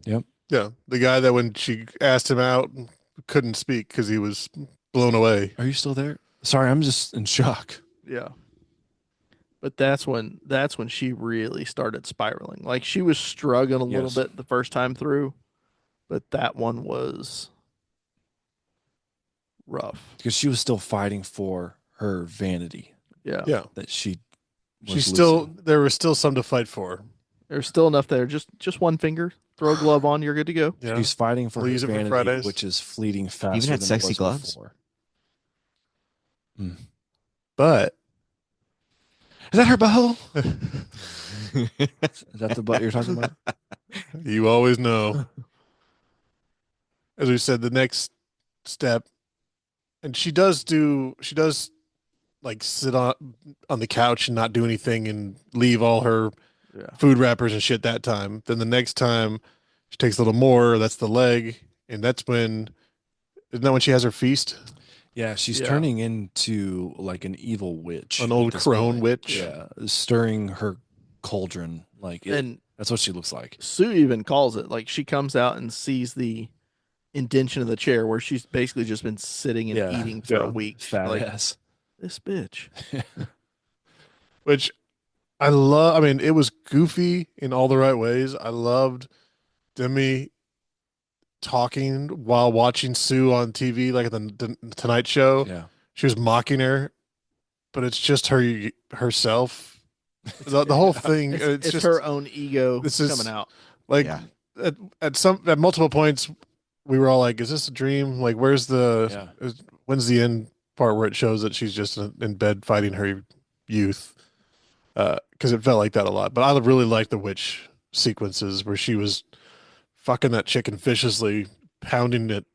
yeah, the guy that when she asked him out couldn't speak because he was blown away. Are you still there? Sorry, I'm just in shock. Yeah. But that's when she really started spiraling. Like she was struggling a little Yes. bit the first time through, but that one was rough. Because she was still fighting for her vanity Yeah. Yeah, that she was she's still losing. there was still some to fight for. There's still enough there. Just one finger. Throw a glove on, you're good to go. Yeah, She's fighting for We'll her use it for vanity, Fridays. which is fleeting faster Even had than sexy it was gloves? before. but Is that her butthole? Is that the butt you're talking about? you always know. As we said, the next step, and she does like sit on the couch and not do anything and leave all her Yeah. food wrappers and shit that time. Then the next time she takes a little more, that's the leg. And that's when, isn't that when she has her feast? Yeah, she's Yeah. turning into like an evil witch. An at old this crone point. witch. Yeah, stirring her cauldron. Like And that's what she looks like. Sue even calls it. Like she comes out and sees the indention of the chair where she's basically just been sitting and Yeah. eating for Yeah. a week. Fat Like ass. this bitch. Which I love. I mean, it was goofy in all the right ways. I loved Demi talking while watching Sue on TV, like at the Tonight Show. Yeah. She was mocking her, but it's just herself. The whole thing. It's just her own ego this is- coming out. like Yeah. at multiple points we were all like, "Is this a dream? Like, where's Yeah. when's the end part where it shows that she's just in bed fighting her youth?" Because it felt like that a lot. But I really liked the witch sequences where she was fucking that chicken viciously, pounding it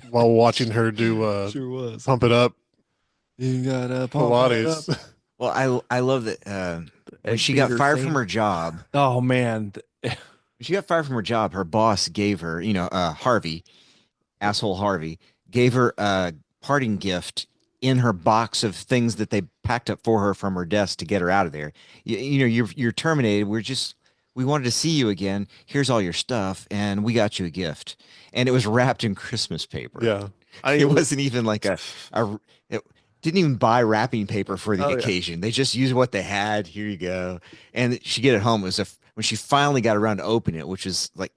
while watching her do Sure was. pump it up You got a Pilates. Well, I love that when Egg she got beater fired scene. from her job. Oh man. When she got fired from her job, her boss gave her, Harvey, asshole Harvey, gave her a parting gift in her box of things that they packed up for her from her desk to get her out of there. You're terminated. We wanted to see you again. Here's all your stuff, and we got you a gift. And it was wrapped in Christmas paper. Yeah, It wasn't even like it didn't even buy wrapping paper for the Oh, yeah. occasion. They just used what they had. Here you go. And she get it home. It was when she finally got around to opening it, which is like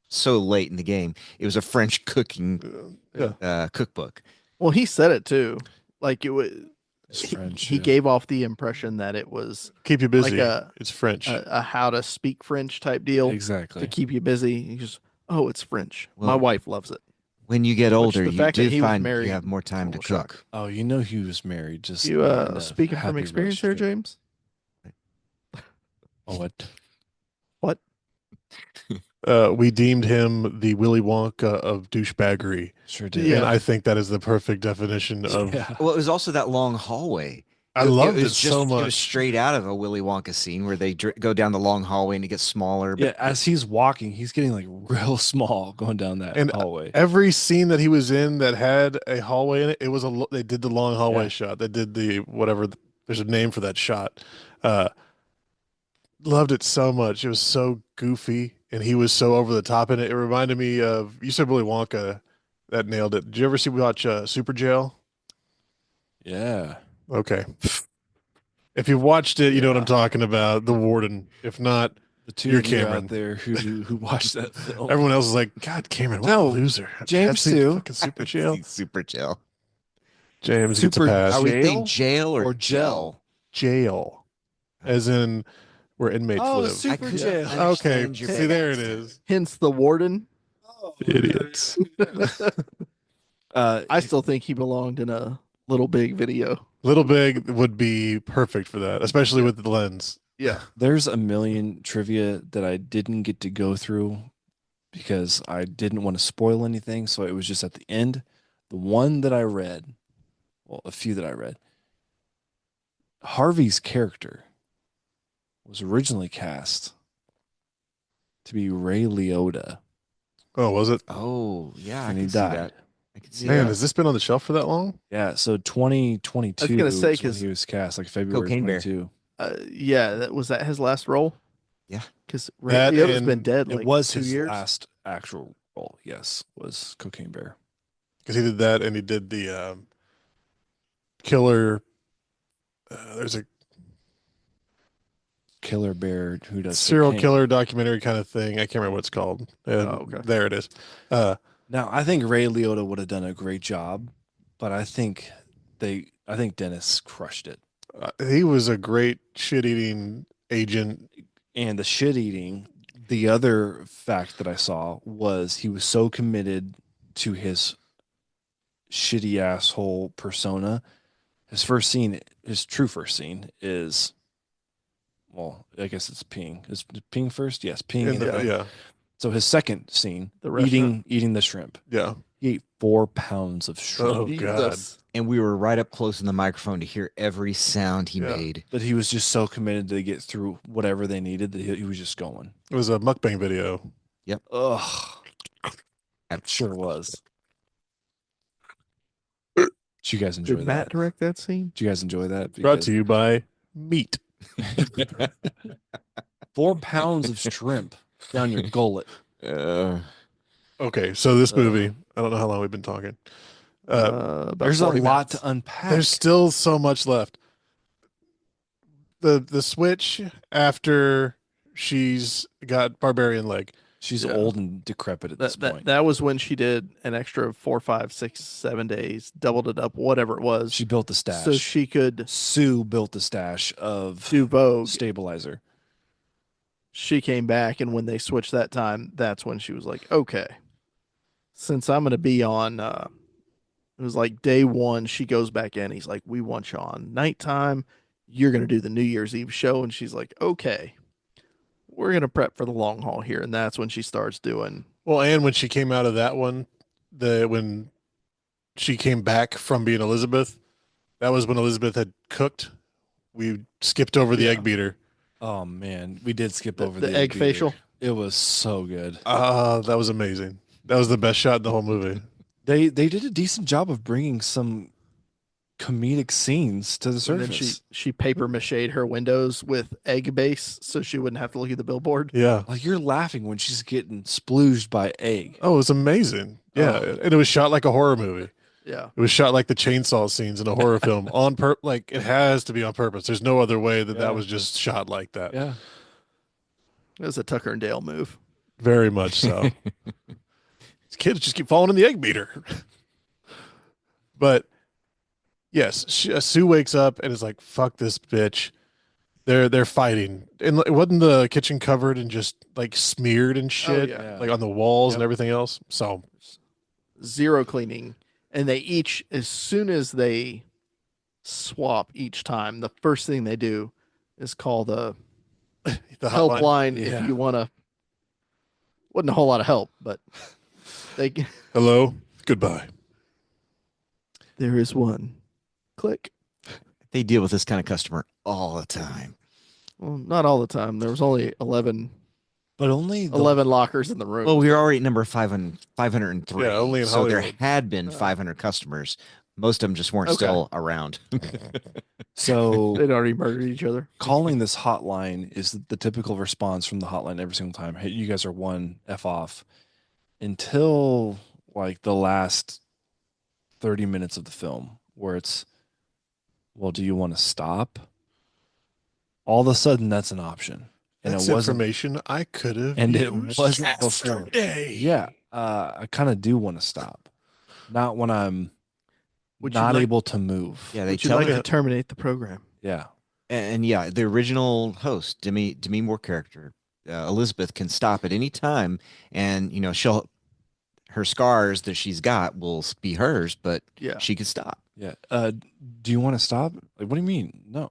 so late in the game. It was a French cooking cookbook. Well, he said it too. Like it was. It's French, He yeah. gave off the impression that it was keep you busy. Like It's French. a how to speak French type deal Exactly. to keep you busy. He goes, "Oh, it's French. My Well, wife loves it." When you get older, the you fact that do he was find married, you have more time to total shock. cook. Oh, you know he was married. Just You in a speaking from happy experience here, register. James? Oh, what? We deemed him the Willy Wonka of douchebaggery. Sure did. Yeah. And I think that is the perfect definition of Yeah. Well, it was also that long hallway. I loved it was so It was much. straight out of a Willy Wonka scene where they go down the long hallway and it gets smaller. Yeah, as he's walking, he's getting like real small going down that And hallway. every scene that he was in that had a hallway in it, it was they did the long hallway Yeah. shot. They did the whatever. There's a name for that shot. Uh, loved it so much. It was so goofy, and he was so over the top in it. It reminded me of you said Willy Wonka. That nailed it. Did you ever watch Super Jail? Yeah. Okay. If you've watched it, you know what I'm Yeah. talking about. The Warden. If not, The two You're of you Cameron. out there who watched that film. everyone else is like, God, Cameron, what No, a loser. James Pepsi, too. fucking Super Jail. Super jail. James gets a Super pass. Are we Jail saying jail or or gel? Jail, as in where inmates Oh, live. Super couldn't Jail. Okay, understand your see there it is. Hence the warden. Idiots. I still think he belonged in a Little Big video. Little Big would be perfect for that, especially with the lens. Yeah. There's a million trivia that I didn't get to go through because I didn't want to spoil anything. So it was just at the end. The one that I read, well, a few that I read, Harvey's character was originally cast to be Ray Liotta, Oh, was it? Oh, yeah. I and he can see died. that. I can see Man, that. has this been on the shelf for that long? Yeah, so 2022 I was gonna say, is when 'cause- he was cast, like February Cocaine Bear. 22. Yeah, was that his last role? Yeah. Because That Ray Liotta's and been dead like It was 2 his years. last actual role, yes, was Cocaine Bear. Because he did that, and he did the killer. There's a Killer Bear who does serial cocaine. killer documentary kind of thing. I can't remember what it's called. And Oh, okay. there it is. Now, I think Ray Liotta would have done a great job, but I think Dennis crushed it. He was a great shit-eating agent. And the shit eating, the other fact that I saw was he was so committed to his shitty asshole persona. His first scene, his true first scene is, well, I guess it's peeing. Is peeing first? Yes, peeing. in the bed. Yeah, So his second scene, The restaurant? eating the shrimp. yeah. He ate 4 pounds of shrimp. Oh, God. Jesus. And we were right up close in the microphone to hear every sound he Yeah. made. But he was just so committed to get through whatever they needed that he was just going. It was a mukbang video. Ugh. It sure was. Did you guys enjoy Did that? Matt direct that scene? Did you guys enjoy that? Brought to you by Meat. 4 pounds of shrimp down your gullet. Okay, so this movie, I don't know how long we've been talking. About There's a 40 lot minutes. to unpack. There's still so much left. The switch after she's got barbarian leg. She's Yeah. old and decrepit at this That, point. that was when she did an extra 4, 5, 6, 7 days, doubled it up, whatever it was, She built the stash. so she could Sue built the stash of do Vogue. stabilizer. She came back, and when they switched that time, that's when she was like, okay, since I'm going to be on, it was like day one, she goes back in. He's like, we want you on nighttime. You're going to do the New Year's Eve show. And she's like, okay, we're going to prep for the long haul here. And that's when she starts doing, Well, and when she came out of that one, when she came back from being Elizabeth, that was when Elizabeth had cooked. We skipped over the Yeah. egg beater. Oh man, we did skip The- over the the egg beater. facial? It was so good. That was amazing. That was the best shot in the whole movie. They did a decent job of bringing some comedic scenes to the and then surface. she paper mached her windows with egg base so she wouldn't have to look at the billboard. Yeah. Like you're laughing when she's getting splooged by egg. Oh, it was amazing. Yeah, Oh. and it was shot like a horror movie. Yeah. It was shot like the chainsaw scenes in a horror film like it has to be on purpose. There's no other way that Yeah. that was just shot like that. Yeah. It was a Tucker and Dale move. Very much so. These kids just keep falling in the egg beater. But yes, Sue wakes up and is like, "Fuck this bitch." They're fighting, and it wasn't the kitchen covered and just like smeared and shit, yeah. like on the walls and Yep. everything else. So Zero cleaning. And they each, as soon as they swap each time, the first thing they do is call the the hotline. helpline Yeah. if you want to. Wasn't a whole lot of help, but they Hello, goodbye. there is one. Click. They deal with this kind of customer all the time. Well, not all the time. There was only 11 But only the 11 lockers in the room. Well, we were already at number 503. Yeah, only in so there Hollywood. had been 500 customers. Most of them just weren't Okay. still around. so They'd already murdered each other. calling this hotline is the typical response from the hotline every single time. Hey, you guys are one F off until like the last 30 minutes of the film where it's, well, do you want to stop? All of a sudden, that's an option. And That's it wasn't, information I could have. and it used wasn't before. yesterday. Yeah. I kind of do want to stop. Not when I'm Would you not like- able to move. Yeah, they Would you tell like you. to terminate the program? Yeah. And yeah, the original host, Demi Moore character, Elizabeth, can stop at any time, and her scars that she's got will be hers, but Yeah. she can stop Yeah. Do you want to stop? Like, what do you mean? No.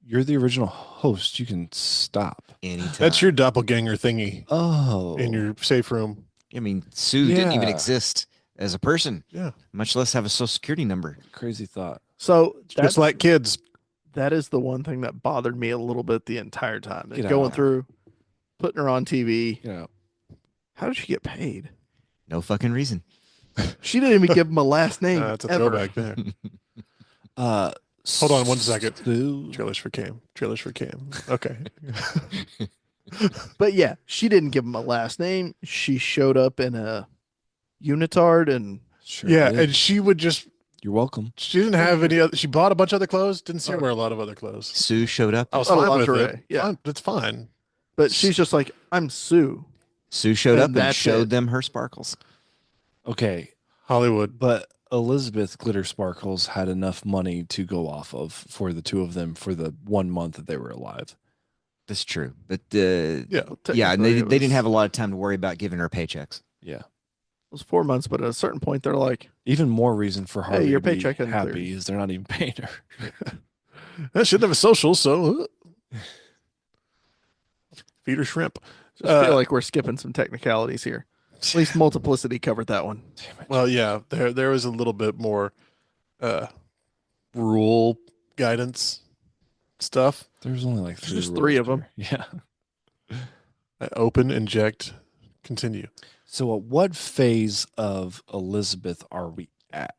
You're the original host. You can stop. anytime. That's your doppelganger thingy Oh. in your safe room. I mean, Sue didn't even Yeah. exist as a person, Yeah. much less have a social security number. Crazy thought. So that's Just like kids. that is the one thing that bothered me a little bit the entire time. Get Going out. through, putting her on TV. You know, How did she get paid? No fucking reason. She didn't even give him a last name. That's a ever. throwback there. hold on 1 second. Sue, Trailers for Cam. Trailers for Cam. Okay. But yeah, she didn't give him a last name. She showed up in a unitard and sure yeah, did. and she would just. You're welcome. She didn't have any other. She bought a bunch of other clothes. Didn't see her wear a lot of other clothes. Sue showed up. I was Oh, fine with lingerie, it. yeah. Fine, that's fine. but she's just like, I'm Sue. Sue showed And up and that's showed it. them her sparkles. Okay, Hollywood. but Elizabeth Glitter Sparkles had enough money to go off of for the two of them for the 1 month that they were alive. That's true, but Yeah. yeah, and Technically, they it didn't was- have a lot of time to worry about giving her paychecks. Yeah. It was 4 months, but at a certain point, they're like, Even more reason for Harvey your to be paycheck isn't happy cleared. is they're not even paying her. That shouldn't have a social, so feed her shrimp. just feel like we're skipping some technicalities here. At least Multiplicity covered that one. Damn it. Well, yeah, there was a little bit more rule guidance stuff. There's only like three. just rules 3 of them. here. Yeah. Open, inject, continue. So at what phase of Elizabeth are we at?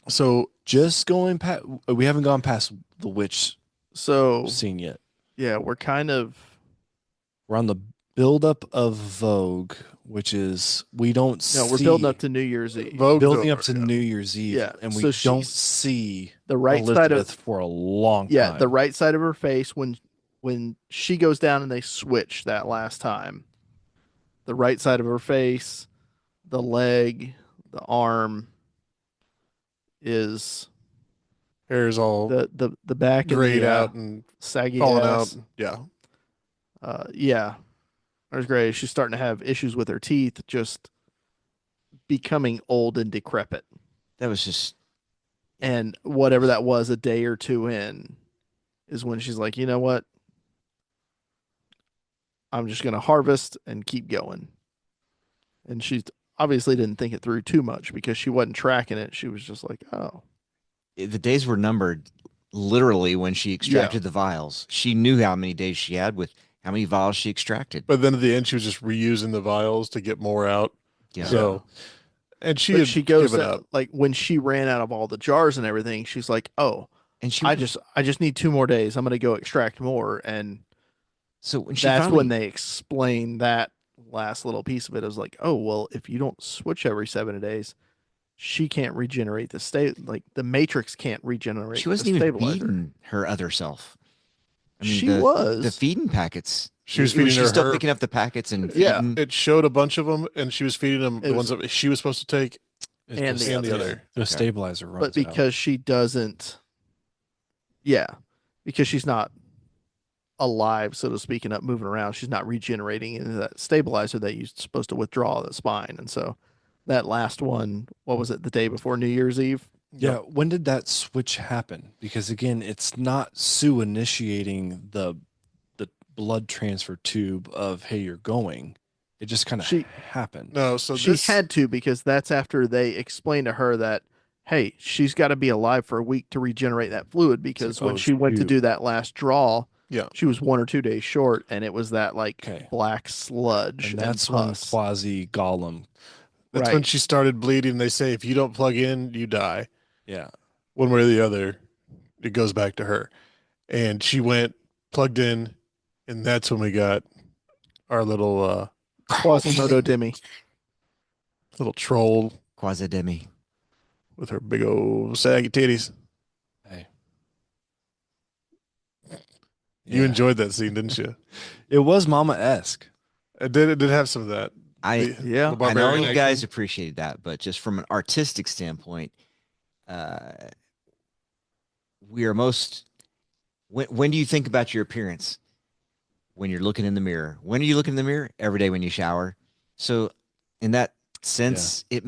So Just going past. We haven't gone past the witch So scene yet. yeah, we're kind of We're on the buildup of Vogue, which is we don't. we're see- building up to New Year's Eve. Vogue building over, up to yeah. New Year's Eve. Yeah, and we so don't she's- see The right side Elizabeth of for a long time. the right side of her face when she goes down and they switch that last time. The right side of her face, the leg, the arm is Hair's all the back and grayed the, out and saggy falling ass. out. Yeah. Yeah, there's gray. She's starting to have issues with her teeth, just becoming old and decrepit. That was just And whatever that was, a day or two in, is when she's like, you know what? I'm just gonna harvest and keep going. And she obviously didn't think it through too much because she wasn't tracking it. She was just like, oh, the days were numbered literally when she extracted the vials. She knew how many days she had with how many vials she extracted. But then at the end, she was just reusing the vials to get more out. Yeah. So, and she but had she goes given to- up. like when she ran out of all the jars and everything. She's like, oh, And she I just need 2 more days. I'm gonna go extract more. And so when she that's finally, when they explain that last little piece of it. It was like, oh well, if you don't switch every 7 days, she can't regenerate the state. Like the Matrix can't regenerate. she wasn't the even stabilizer. feeding her other self. I mean, She the, was. the feeding packets. She was It feeding her still her- picking up the packets and Yeah. feeding- It showed a bunch of them, and she was feeding them It the was- ones that she was supposed to take. It's and just- the and the other. other. The stabilizer runs but out. because she doesn't, yeah, because she's not alive, so to speak, and not moving around. She's not regenerating into that stabilizer that you're supposed to withdraw the spine. And so that last one, what was it, the day before New Year's Eve? Yeah, when did that switch happen? Because again, it's not Sue initiating the blood transfer tube of hey, you're going. It just kind of She- happened. No, so She this, had to, because that's after they explained to her that, hey, she's got to be alive for a week to regenerate that fluid because when oh, she went to shoot. do that last draw, Yeah. she was 1 or 2 days short, and it was that like Okay. black sludge And that's when pus. Quasi Gollum. That's when Right. she started bleeding. They say if you don't plug in, you die. Yeah. One way or the other, it goes back to her. And she went, plugged in, and that's when we got our little Quasimodo Demi. little troll Quasi-demi. with her big old saggy titties. Hey. You Yeah. enjoyed that scene, didn't you? It was Mama-esque. It did have some of that. I The- Yeah. the I know barbarian you guys action. appreciated that, but just from an artistic standpoint, we are most. When do you think about your appearance? When you're looking in the mirror. When are you looking in the mirror? Every day when you shower. So, in that sense, it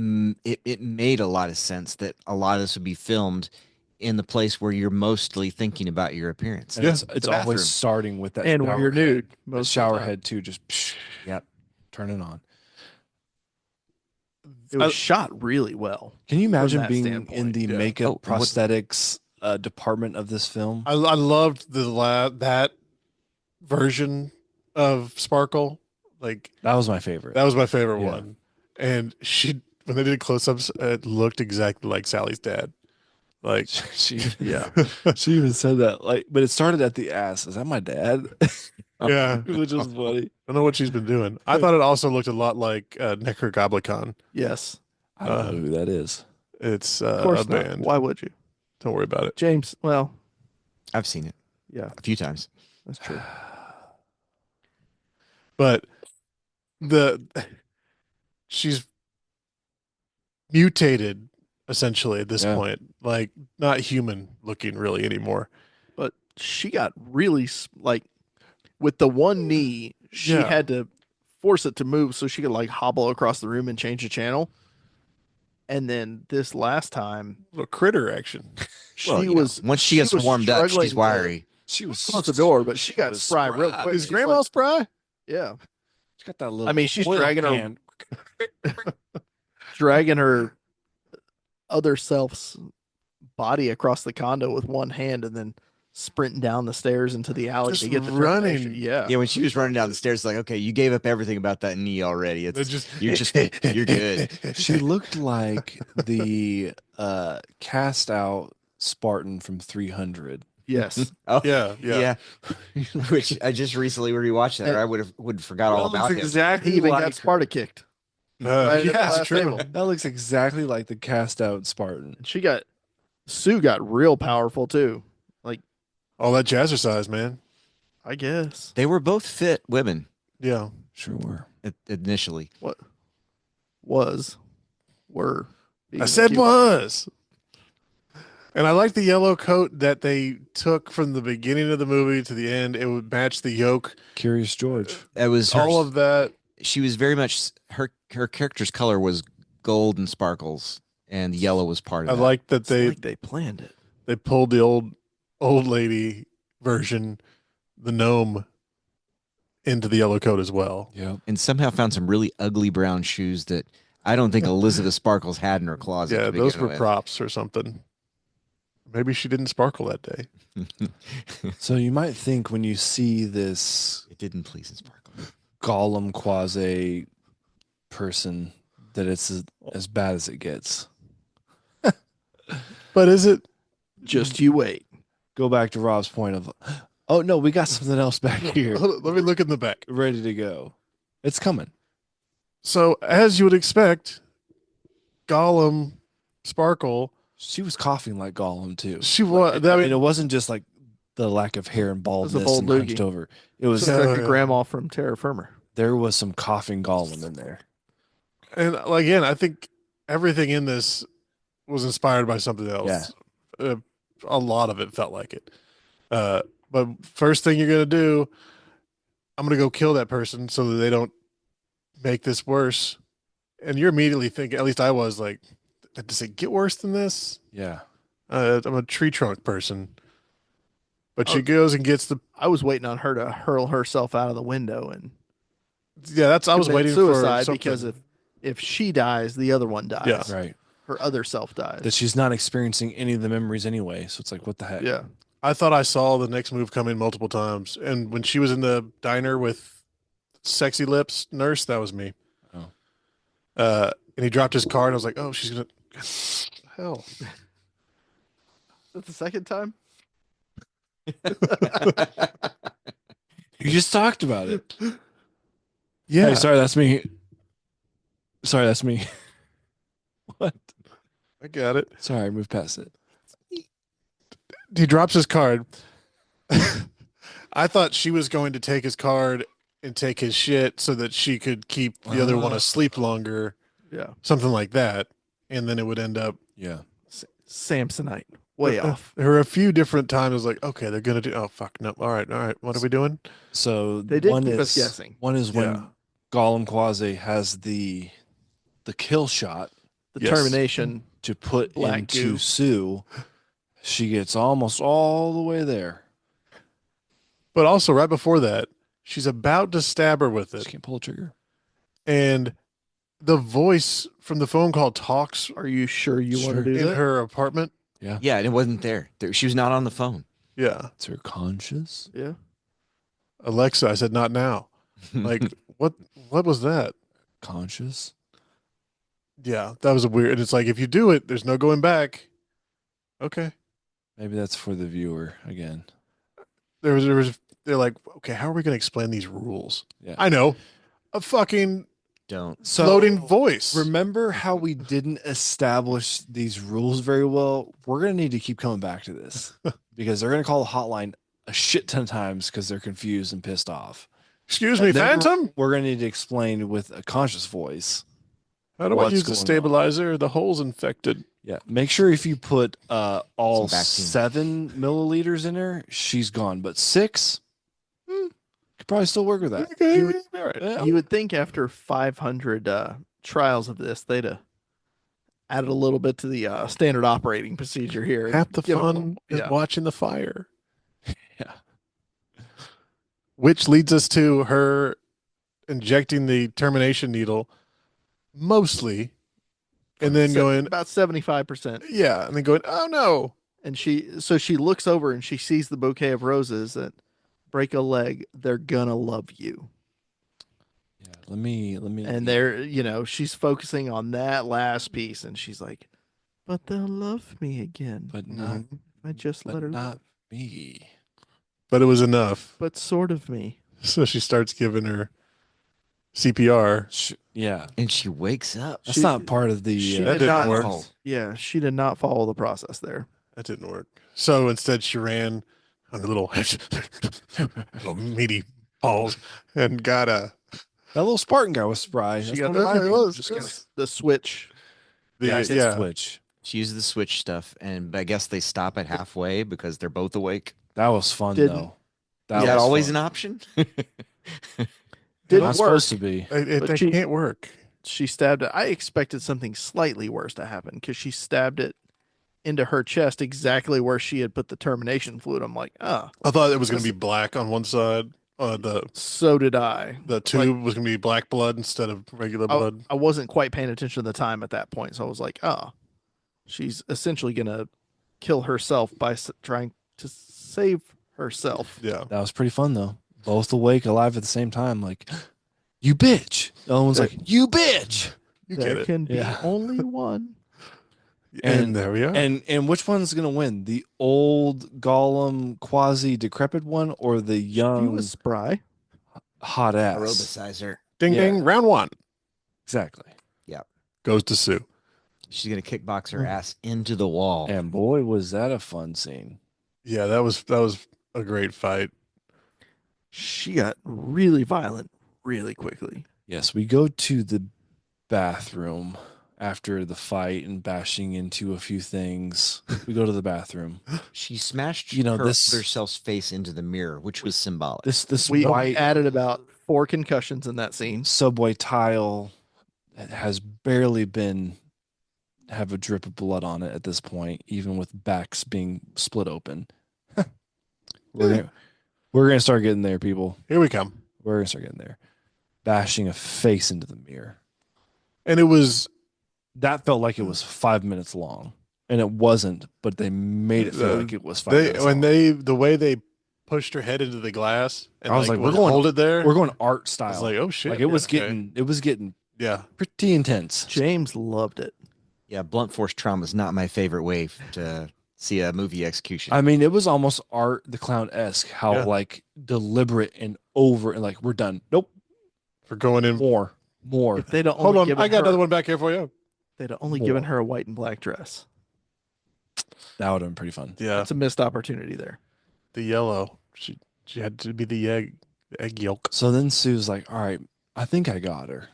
made a lot of sense that a lot of this would be filmed in the place where you're mostly thinking about your appearance. And Yeah. it's The always bathroom. starting with that And when shower you're nude. head. The most of the shower time. head too, just Yep. turn it on. It was shot really well. Can you imagine that being in standpoint, the yeah. makeup Oh, and what- prosthetics department of this film? I loved that version of Sparkle. Like That was my favorite. that was my favorite Yeah. one. And when they did close-ups, it looked exactly like Sally's dad. Like she Yeah. she even said that, like, but it started at the ass. Is that my dad? yeah. Which is funny. I don't know what she's been doing. I thought it also looked a lot like Necrogoblicon. Yes. I don't know who that is. It's Of course a not. band. Why would you? Don't worry about it. James, well, I've seen it yeah, a few times. that's true. But she's mutated essentially at this Yeah. point. Like not human looking really anymore. But she got really like with the one knee, she Yeah. had to force it to move so she could like hobble across the room and change the channel. And then this last time, Little critter action. she Well, you know, was once she gets was warmed up, struggling she's to wiry. She was close the door, but she got was spry real spry. quick. Is She's Grandma like- spry? yeah, She's got that little. I mean, she's oil dragging her- can. dragging her other self's body across the condo with one hand, and then sprinting down the stairs into the alley Just to get the running. transportation. Yeah, Yeah, when she was running down the stairs, like, okay, you gave up everything about that knee already. They're It's you're good. She looked like the cast out Spartan from 300. yes. Oh, Yeah, yeah. Which I just recently rewatched that, or I would forgot all about him. exactly He even like got Sparta kicked. Uh, Right at the yeah, last it's true. table. That looks exactly like the cast out Spartan. Sue got real powerful too. All that jazzercise, man. I guess. They were both fit women Yeah. Sure were. initially. Were. being I said cute. was. And I like the yellow coat that they took from the beginning of the movie to the end. It would match the yoke. Curious George. It was All of that. she was very much her character's color was gold and sparkles, and the yellow was part I of that. like that It's they like they planned it. they pulled the old lady version, the gnome, into the yellow coat as well. Yeah. And somehow found some really ugly brown shoes that I don't think Elizabeth Sparkles had in her closet. Yeah, to those begin were props or something. Maybe she didn't sparkle that day. with. So you might think when you see this It didn't please and sparkle. Gollum quasi person that it's as bad as it gets. But is it? Just you wait. Go back to Rob's point of, oh no, we got something else back here, Hold on, let me look in the back. ready to go. It's coming. So, as you would expect, Gollum, Sparkle, She was coughing like Gollum too. she was. I mean, it wasn't just like the lack of hair and baldness bold and loogie. hunched over. It was Just like Yeah, the yeah. grandma from Terra Firma. there was some coughing Gollum in there. and again, I think everything in this was inspired by something else. A lot of it felt like it. But first thing you're gonna do, I'm gonna go kill that person so that they don't make this worse. And you're immediately thinking, at least I was like, does it get worse than this? Yeah. I'm a tree trunk person. But she Oh. goes and gets the I was waiting on her to hurl herself out of the window and I was commit waiting suicide for because something. if she dies, the other one dies. Yeah. Right. her other self dies. that she's not experiencing any of the memories anyway. So it's like, what the heck? Yeah. I thought I saw the next move coming multiple times, and when she was in the diner with sexy lips nurse, that was me. Oh. And he dropped his card. I was like, oh, she's gonna hell. That's the second time. You just talked about it. Yeah, Hey, sorry, that's me. Sorry, that's me. What? I got it. Sorry, I moved past it. He drops his card. I thought she was going to take his card and take his shit so that she could keep the other one asleep longer, Yeah. something like that, and then it would end up Yeah. Samsonite. Way off. There were a few different times. I was like, okay, they're gonna do. Oh fuck, no. All right. What are we doing? So They did one keep is us guessing. One is when Yeah. Gollum Quasi has the kill shot The Yes. termination. to put Black into goo. Sue. She gets almost all the way there. But also, right before that, she's about to stab her with She it, can't pull a trigger. and the voice from the phone call talks Are you sure you want Sure. to do in that? her apartment. Yeah, and it wasn't there. She was not on the phone. Yeah, It's her conscious. Yeah. Alexa, I said not now. Like, what was that? Conscious. Yeah, that was a weird. And it's like, if you do it, there's no going back. Okay. Maybe that's for the viewer again. There was. They're like, okay, how are we going to explain these rules? Yeah. I know, a fucking Don't. So floating voice. remember how we didn't establish these rules very well? We're gonna need to keep coming back to this because they're gonna call the hotline a shit ton of times because they're confused and pissed off. Excuse me, Then Phantom. We're gonna need to explain with a conscious voice. How do I what's use the going on? stabilizer? The hole's infected. Yeah. Make sure if you put all Some vaccine. 7 milliliters in there, she's gone. But 6, could probably still work with that. Okay, would- all right. Yeah. You would think after 500 trials of this, they'd have added a little bit to the standard operating procedure here. Half the Give 'em- fun is yeah. watching the fire. Yeah. Which leads us to her injecting the termination needle, mostly, and then So going, about 75%. yeah, and then going, oh no. And she looks over and she sees the bouquet of roses that break a leg. They're gonna love you. Yeah. Let me And they're, she's focusing on that last piece and she's like, but they'll love me again. but not if I just let her not love. me. But it was enough. But sort of me. So she starts giving her CPR. Yeah. And she wakes up. That's She- not part of the she That did didn't not work. Oh, Yeah, she did not follow the process there. That didn't work. So instead, she ran on the little, little meaty balls and got a that little Spartan guy was spry. She That's got what reminded it me. was. Just It gonna- was. The switch. the it's yeah. Twitch. she used the switch stuff, and I guess they stop at halfway because they're both awake. That was fun Didn't- though. Is that was always fun. an option? Didn't Not work. supposed to be. It But she- can't work. She stabbed it. I expected something slightly worse to happen because she stabbed it into her chest exactly where she had put the termination fluid. I'm like, I thought it was going to be black on one side. so did I. The tube was going to be black blood instead of regular blood. I wasn't quite paying attention to the time at that point, so I was like, she's essentially gonna kill herself by trying to save herself. Yeah. That was pretty fun though. Both awake, alive at the same time. Like, you bitch. The other one's like, you bitch. You get There it. can be Yeah. only one. And there we are. And which one's gonna win? The old Gollum quasi decrepit one or the He young was spry. hot ass? Aerobicizer. Ding yeah. ding, round one Exactly. goes to Sue. She's gonna kickbox her ass into the wall. And boy, was that a fun scene. Yeah, that was a great fight. She got really violent really quickly. Yes, we go to the bathroom after the fight and bashing into a few things. We go to the bathroom. She smashed You know, her this- other self's face into the mirror, which was symbolic. This We white added about 4 concussions in that scene. subway tile has barely been have a drip of blood on it at this point, even with backs being split open. we're gonna start getting there, people. Here we come. We're gonna start getting there. Bashing a face into the mirror. And it was that felt like it was 5 minutes long, and it wasn't. But they made it feel like it was 5 They minutes when long. the way they pushed her head into the glass and I was like, would we're going- hold it there. We're going art I style. was like, oh shit! Like it was okay. getting yeah. pretty intense. James loved it. Yeah, blunt force trauma is not my favorite way to see a movie execution. I mean, it was almost Art the Clown esque. How Yeah. like deliberate and over and like we're done. Nope, For going in. more. If they'd have Hold only on, given I got her, another one back here for you. they'd have only More. given her a white and black dress. That would have been pretty fun. Yeah, That's a missed opportunity there. the yellow. She had to be the egg yolk. So then Sue's like, all right, I think I got her.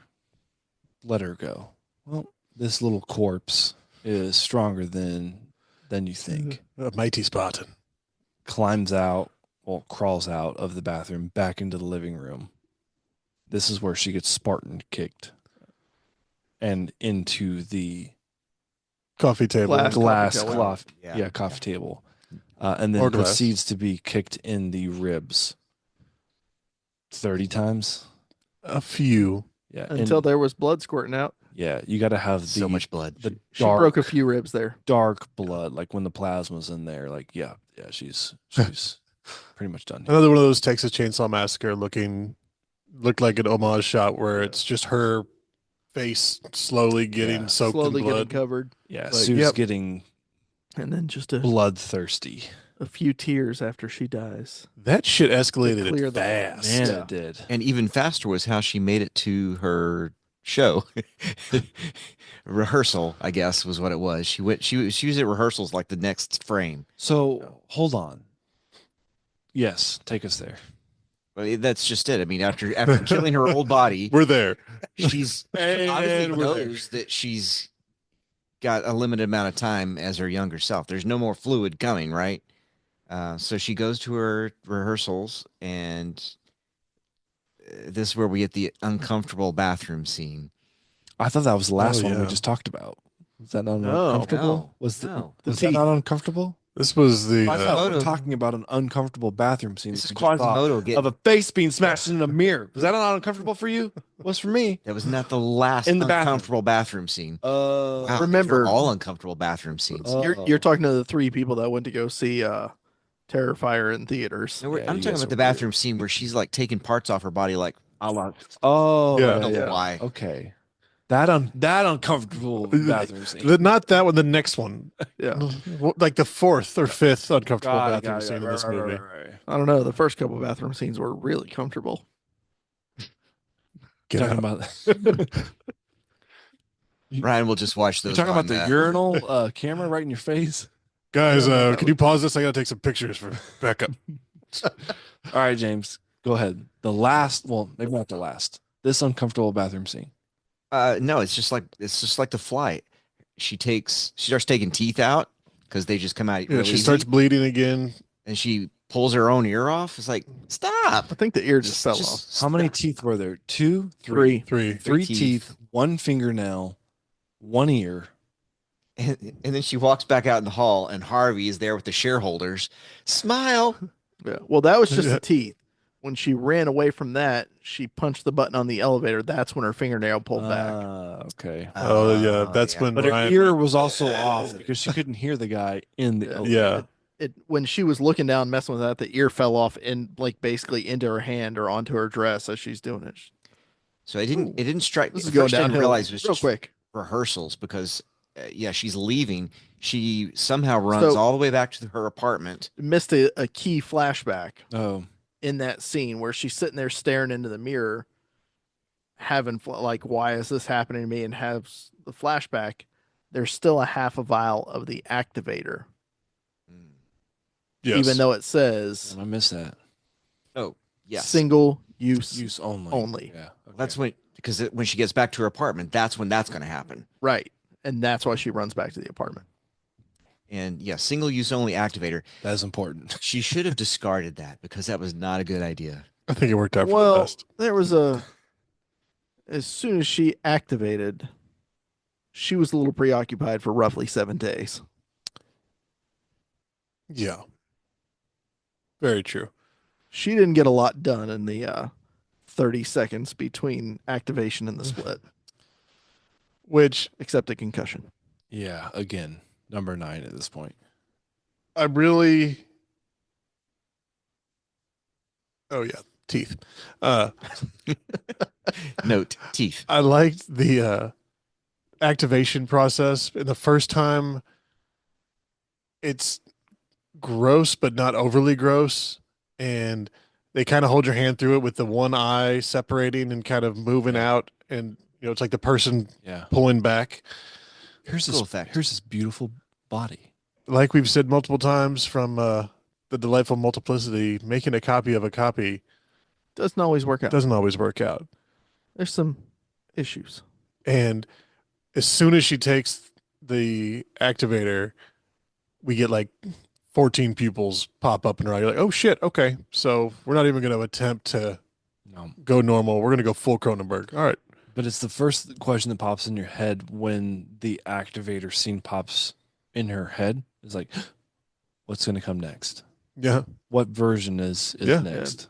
Let her go. Well, this little corpse is stronger than you think. A mighty Spartan. Climbs out, well, crawls out of the bathroom back into the living room. This is where she gets Spartan kicked and into the Coffee table. Glass. glass coffee table. cloth, Yeah. coffee table, and Or then glass. proceeds to be kicked in the ribs 30 times. A few. Yeah, Until and, there was blood squirting out. yeah, you got to have the So much blood. the She dark, broke a few ribs there. dark blood, like when the plasma's in there. Like, yeah, she's pretty much done. Another one of those Texas Chainsaw Massacre looked like an homage shot where it's just her face slowly getting Yeah. soaked Slowly in getting blood. covered. Yeah, Like, Sue's yep. getting And then just a bloodthirsty. few tears after she dies. That shit escalated clear it the- fast. Man, Yeah. it did. And even faster was how she made it to her show. Rehearsal, I guess, was what it was. She was at rehearsals like the next frame. So hold on. Yes, take us there. But that's just it. I mean, after killing her old body, We're there. she's And obviously we're there. knows that she's got a limited amount of time as her younger self. There's no more fluid coming, right? So she goes to her rehearsals, and this is where we get the uncomfortable bathroom scene. I thought that was the last Oh, one we yeah. just talked about. Was that not No, uncomfortable? no, was no. The was that teeth. not uncomfortable? This was the I thought we Quasimodo. were talking about an uncomfortable bathroom scene. This is that we just saw Quasimodo getting. of a face being smashed in a mirror. Was that not uncomfortable for you? Was for me. That was not the last In the bathroom. uncomfortable bathroom scene. Uh, Wow, remember- these were all uncomfortable bathroom scenes. You're talking to the three people that went to go see Terrifier in theaters. No, Yeah, I'm you talking guys about were the bathroom scene where she's like taking parts off her body, like a la. Oh, Yeah. I don't know why. Okay. That uncomfortable bathroom scene. not that one, the next one. Yeah. Like the fourth or fifth uncomfortable Got it, bathroom got it, scene in right, this right, movie. right, right. I don't know. The first couple bathroom scenes were really comfortable. Get Talking out. about Ryan will just watch you're those. talking about on, the urinal camera right in your face. Guys, Yeah, can you pause this? I gotta take some pictures for backup. All right, James, go ahead. The last, well, maybe not the last. This uncomfortable bathroom scene. No, it's just like the flight. She starts taking teeth out because they just come out. Yeah, real she easy, starts bleeding again. and she pulls her own ear off. It's like, stop. I think the ear just fell off. How many teeth were there? Two, Three. Three. three teeth. teeth, one fingernail, one ear. And then she walks back out in the hall, and Harvey is there with the shareholders. Smile. Yeah. Well, that was just Yeah. the teeth. When she ran away from that, she punched the button on the elevator. That's when her fingernail pulled back. Okay. Oh yeah, that's yeah. when But her Ryan. ear was also off because she couldn't hear the guy in the Yeah. elevator. Yeah, It when she was looking down, messing with that, the ear fell off and like basically into her hand or onto her dress as she's doing it. So it didn't strike me. This is At going first I didn't downhill realize it was real just quick. rehearsals because, yeah, she's leaving. She somehow runs So- all the way back to her apartment. Missed a key flashback Oh, in that scene where she's sitting there staring into the mirror, having like, why is this happening to me? And has the flashback. There's still a half a vial of the activator, yes. even though it says I missed that. Oh, yes. single use. Use only. Only. Yeah. That's when, because when she gets back to her apartment, that's when that's going to happen. Right. And that's why she runs back to the apartment. And yeah, single use only activator. That is important. She should have discarded that because that was not a good idea. I think it worked out for the Well, best. there was as soon as she activated, she was a little preoccupied for roughly 7 days. Yeah, very true. She didn't get a lot done in the 30 seconds between activation and the split. which except a concussion. Yeah, again, number 9 at this point. I really. Oh yeah, teeth. Note teeth. I liked the activation process. And the first time, it's gross, but not overly gross. And they kind of hold your hand through it with the one eye separating and kind of moving out. And, it's like the person Yeah. pulling back. Here's Cool effect. Here's this beautiful body. Like we've said multiple times from the Delightful Multiplicity, making a copy of a copy Doesn't always work out. doesn't always work out. There's some issues. And as soon as she takes the activator, we get like 14 pupils pop up and right. You're like, oh shit, okay. So we're not even going to attempt to No. go normal. We're going to go full Cronenberg. All right. But it's the first question that pops in your head when the activator scene pops in her head. It's like, what's going to come next? Yeah. What version is Yeah. next?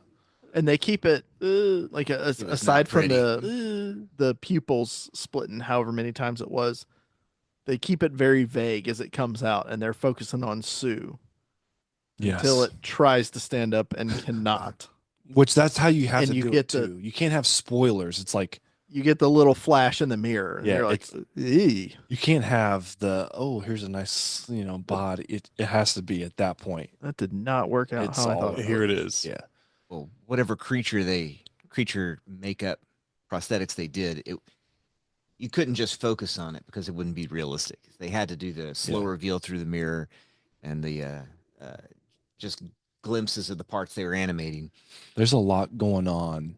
And they keep it like was aside not from pretty. the pupils splitting however many times it was, they keep it very vague as it comes out, and they're focusing on Sue Yes. until it tries to stand up and cannot. Which that's how you have And to you do get it the- too. You can't have spoilers. It's like You get the little flash in the mirror. And Yeah, you're like, it's- "Eee." you can't have the here's a nice body. It has to be at that point. That did not work out It's how I all- thought it Here would. it is. Yeah. Well, whatever creature makeup prosthetics they did, you couldn't just focus on it because it wouldn't be realistic. They had to do the slow Yeah. reveal through the mirror and the just glimpses of the parts they were animating. There's a lot going on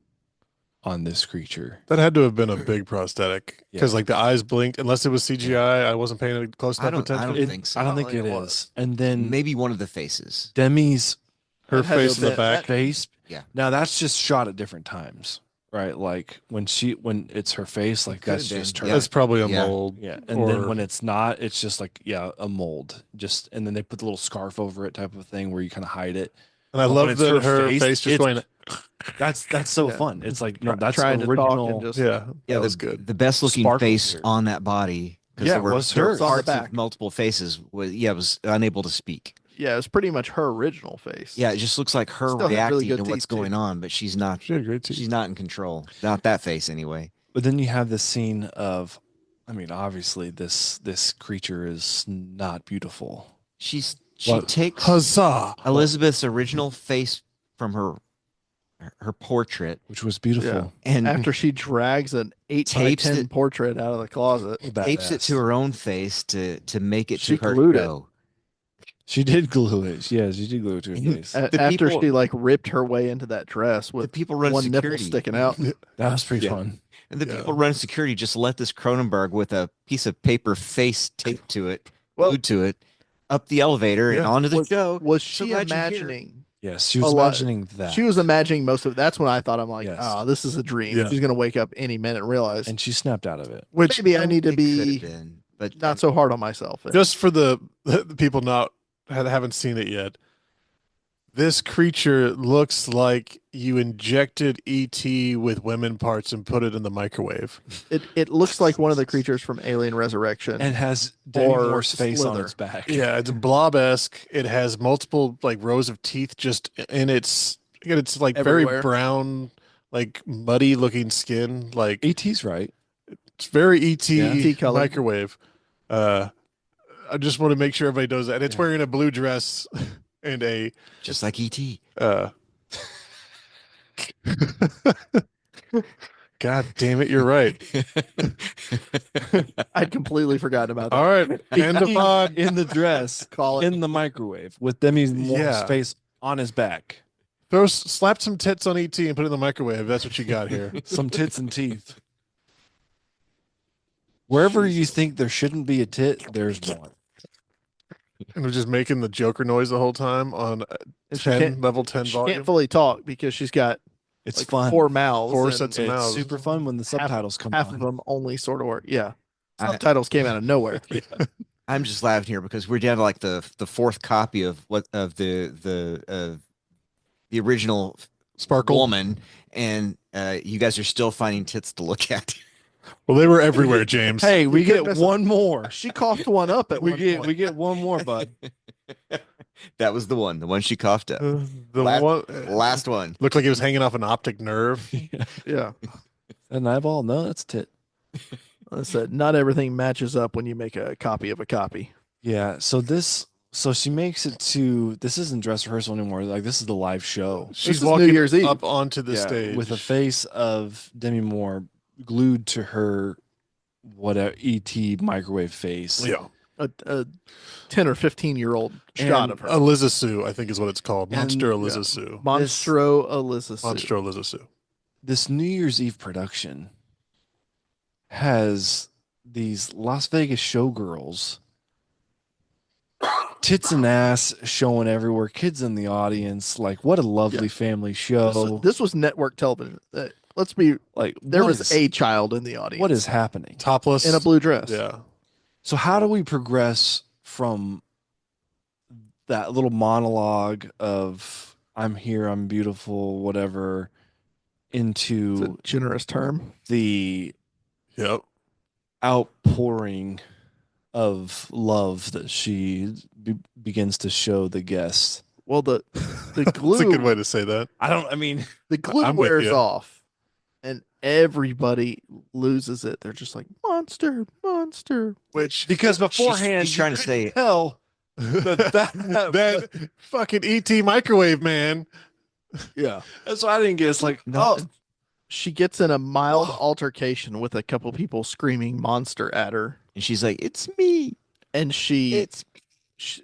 this creature. That had to have been a big prosthetic because Yeah. like the eyes blinked. Unless it was CGI, I wasn't paying close I enough don't attention. think so. I don't I think don't it think it is. And then Maybe one of the faces. Demi's Her That had to face have in the been- back. face. Yeah. Now that's just shot at different times, right? Like when it's her face, like could that's have been, just her. yeah. That's probably a Yeah. mold. Yeah, and then Or- when it's not, it's just like a mold. Just and then they put the little scarf over it, type of thing, where you kind of hide it. And I But love when it's that her face just it's- going. That's so Yeah. fun. It's like no, that's trying to talk original. and just Yeah, Yeah, that was the, good. the best looking Sparkle face here. on that body. 'Cause Yeah, there were was there were hers. On the parts back. of multiple faces. Was unable to speak. Yeah, it was pretty much her original face. Yeah, it just looks like her Still had really reacting good to what's teeth, too. going on, but she's not. She had great teeth. She's not in control. Not that face anyway. But then you have this scene of, obviously this creature is not beautiful. She What? takes Huzzah! Elizabeth's original face from her portrait Which was beautiful. and After she drags an 8 by Tapes 10 it- portrait out of the closet. tapes it to her own face to make it She to her glued it. show. She did glue it. Yeah, she did glue it to her face. The After people- she like ripped her way into that dress The with people run one nipple security. sticking out. That was pretty Yeah. fun. And the Yeah. people running security just let this Cronenberg with a piece of paper face taped to it, Well- glued to it, up the elevator and Yeah. onto the Was- show. Was So she glad you're here. imagining? Yes, she was A lot- imagining that. She was imagining most of. That's when I thought I'm like, Yes. oh, this is a dream. Yeah. She's gonna wake up any minute and realize and she snapped out of it. Which maybe I need to It could have be been, but not so hard on myself. just for the people haven't seen it yet. This creature looks like you injected ET with women parts and put it in the microwave. It looks like one of the creatures from Alien Resurrection. And has Demi Or Moore's face on Slither. its back. Yeah, it's blob-esque. It has multiple like rows of teeth just in its. It's like very Everywhere. brown, like muddy looking skin. Like ET's right. it's very ET, Yeah. ET color. microwave. I just want to make sure everybody knows that. And it's Yeah. wearing a blue dress and a just like ET. God damn it, you're right. I'd completely forgotten about that. All right, end of pod. In the dress, Call it. in the microwave, with Demi Moore's Yeah. face on his back. Slap some tits on ET and put it in the microwave. That's what you got here. Some tits and teeth. Wherever you think there shouldn't be a tit, there's one. And we're just making the Joker noise the whole time on And she 10 can't- level 10 She volume. can't fully talk because she's got It's like fun. 4 mouths. Four and sets of It's mouths. super fun when the subtitles come half on. of them only sort of work. Yeah, I- subtitles came out of nowhere. I'm just laughing here because we're down to like the fourth copy of the original Sparkle. woman, and you guys are still finding tits to look at. Well, they were everywhere, James. Hey, we couldn't get miss it. one more. She coughed one up at We one get point. we get one more, bud. That was the one she coughed up. The last, one last one. looked like it was hanging off an optic nerve. Yeah. An eyeball? No, that's tit. I said not everything matches up when you make a copy of a copy. Yeah. So she makes it to. This isn't dress rehearsal anymore. Like this is the live show. She's is New walking Year's Eve. up onto the Yeah, stage with the face of Demi Moore glued to her, whatever ET microwave face. Yeah, A 10 or 15-year-old shot And of her. Eliza Sue, I think is what it's called. And- Monster Eliza yeah. Sue. Monstro Eliza Sue. Monster Eliza Sue. This New Year's Eve production has these Las Vegas showgirls, tits and ass showing everywhere, kids in the audience. Like, what a lovely Yeah. family show. This was network television. Let's be. Like, There what was is- a child in the audience. what is happening? Topless. in a blue dress? Yeah. So how do we progress from that little monologue of "I'm here, I'm beautiful," whatever, It's a into generous term. the Yep. outpouring of love that she begins to show the guests? Well, the That's a good glue way to say that. I mean, the glue I'm with wears you. off, and everybody loses it. They're just like monster, monster. Which because beforehand, she's trying to say- hell that fucking ET microwave man. Yeah. that's why I didn't get. It's like, No. oh, She gets in a mild altercation with a couple people screaming monster at her, And she's like, "It's me. and she,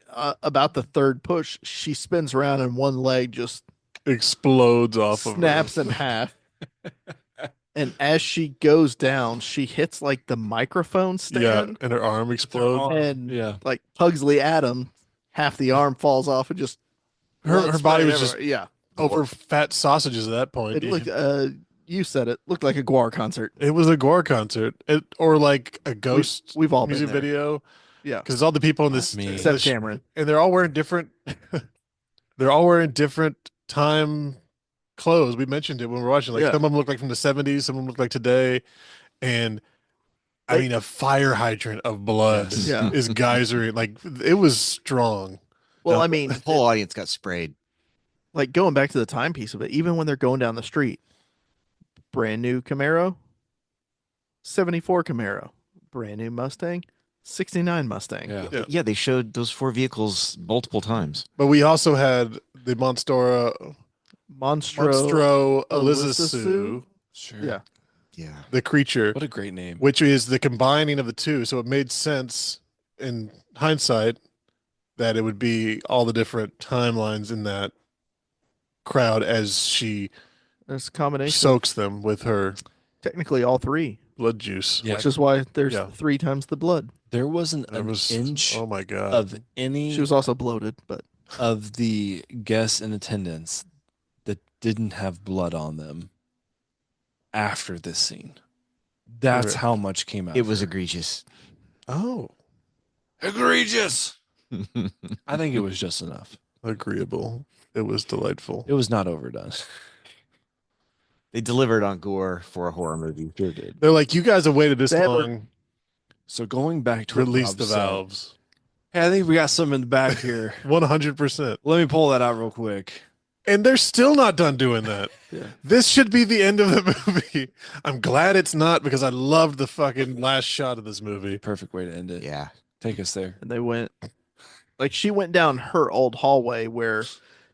about the third push, she spins around and one leg just Explodes off snaps of in half. And as she goes down, she hits like the microphone her. Yeah, stand and her arm explodes. and yeah. like Pugsley Adam, half the arm falls off and just Her blood body sprayed was just everywhere. over fat sausages at that point. It looked you said it looked like a Guar concert. It was a gore concert, or like a ghost We've all been music there. video. Yeah. Because all the people in this, Me. this Except sh- Cameron. and they're all wearing different. They're all wearing different time clothes. We mentioned it when we were watching. Like Yeah. some of them look like from the '70s, some of them look like today, and I They- mean a fire hydrant of blood Yes. Yeah. is geysering. Like it was strong. Well, No. I mean, The whole audience got sprayed." like going back to the timepiece of it, even when they're going down the street, brand new Camaro, 74 Camaro, brand new Mustang, 69 Mustang. Yeah. Yeah. Yeah, they showed those four vehicles multiple times. But we also had the Monstro Monstro Eliza Eliza Sue, Sue? Sure. Yeah. Yeah. the creature, What a great name. which is the combining of the two. So it made sense in hindsight that it would be all the different timelines in that crowd as she There's a combination. soaks them with her Technically, all three, blood juice. Yeah. which is why there's Yeah. 3 times the blood. There wasn't There an was inch oh my god. of any She was also bloated, but of the guests in attendance that didn't have blood on them after this scene. That's Right. how much came out. It of was her. egregious. Oh, egregious. I think it was just enough. agreeable. It was delightful. It was not overdone. They delivered on gore for a horror movie. Sure did. They're like, you guys have waited this They have- long. So going back to what Release Rob the said- valves. Hey, I think we got some in the back here. 100%. Let me pull that out real quick. And they're still not done doing that. Yeah. This should be the end of the movie. I'm glad it's not because I loved the fucking last shot of this movie. Perfect way to end it. Yeah. Take us there. and they went like she went down her old hallway where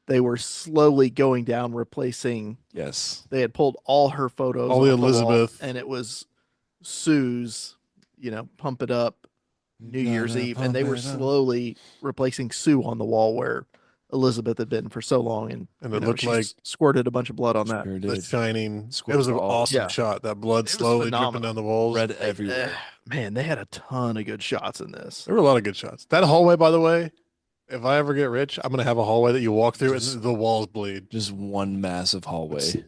they were slowly going down, replacing. Yes. They had pulled all her photos, All the off wall, Elizabeth. and it was Sue's. Pump it up, New Year's Eve, and they were slowly replacing Sue on the wall where Elizabeth had been for so long, and And it you know, looked she like squirted a bunch of blood on that. Sure the did. shining. It Squirt was an all- awesome Yeah. shot. That blood It was slowly dripping phenomenal. down the walls. Red They- everywhere. man, they had a ton of good shots in this. There were a lot of good shots. That hallway, by the way, if I ever get rich, I'm gonna have a hallway that you walk through Just- and the walls bleed. Just one massive hallway.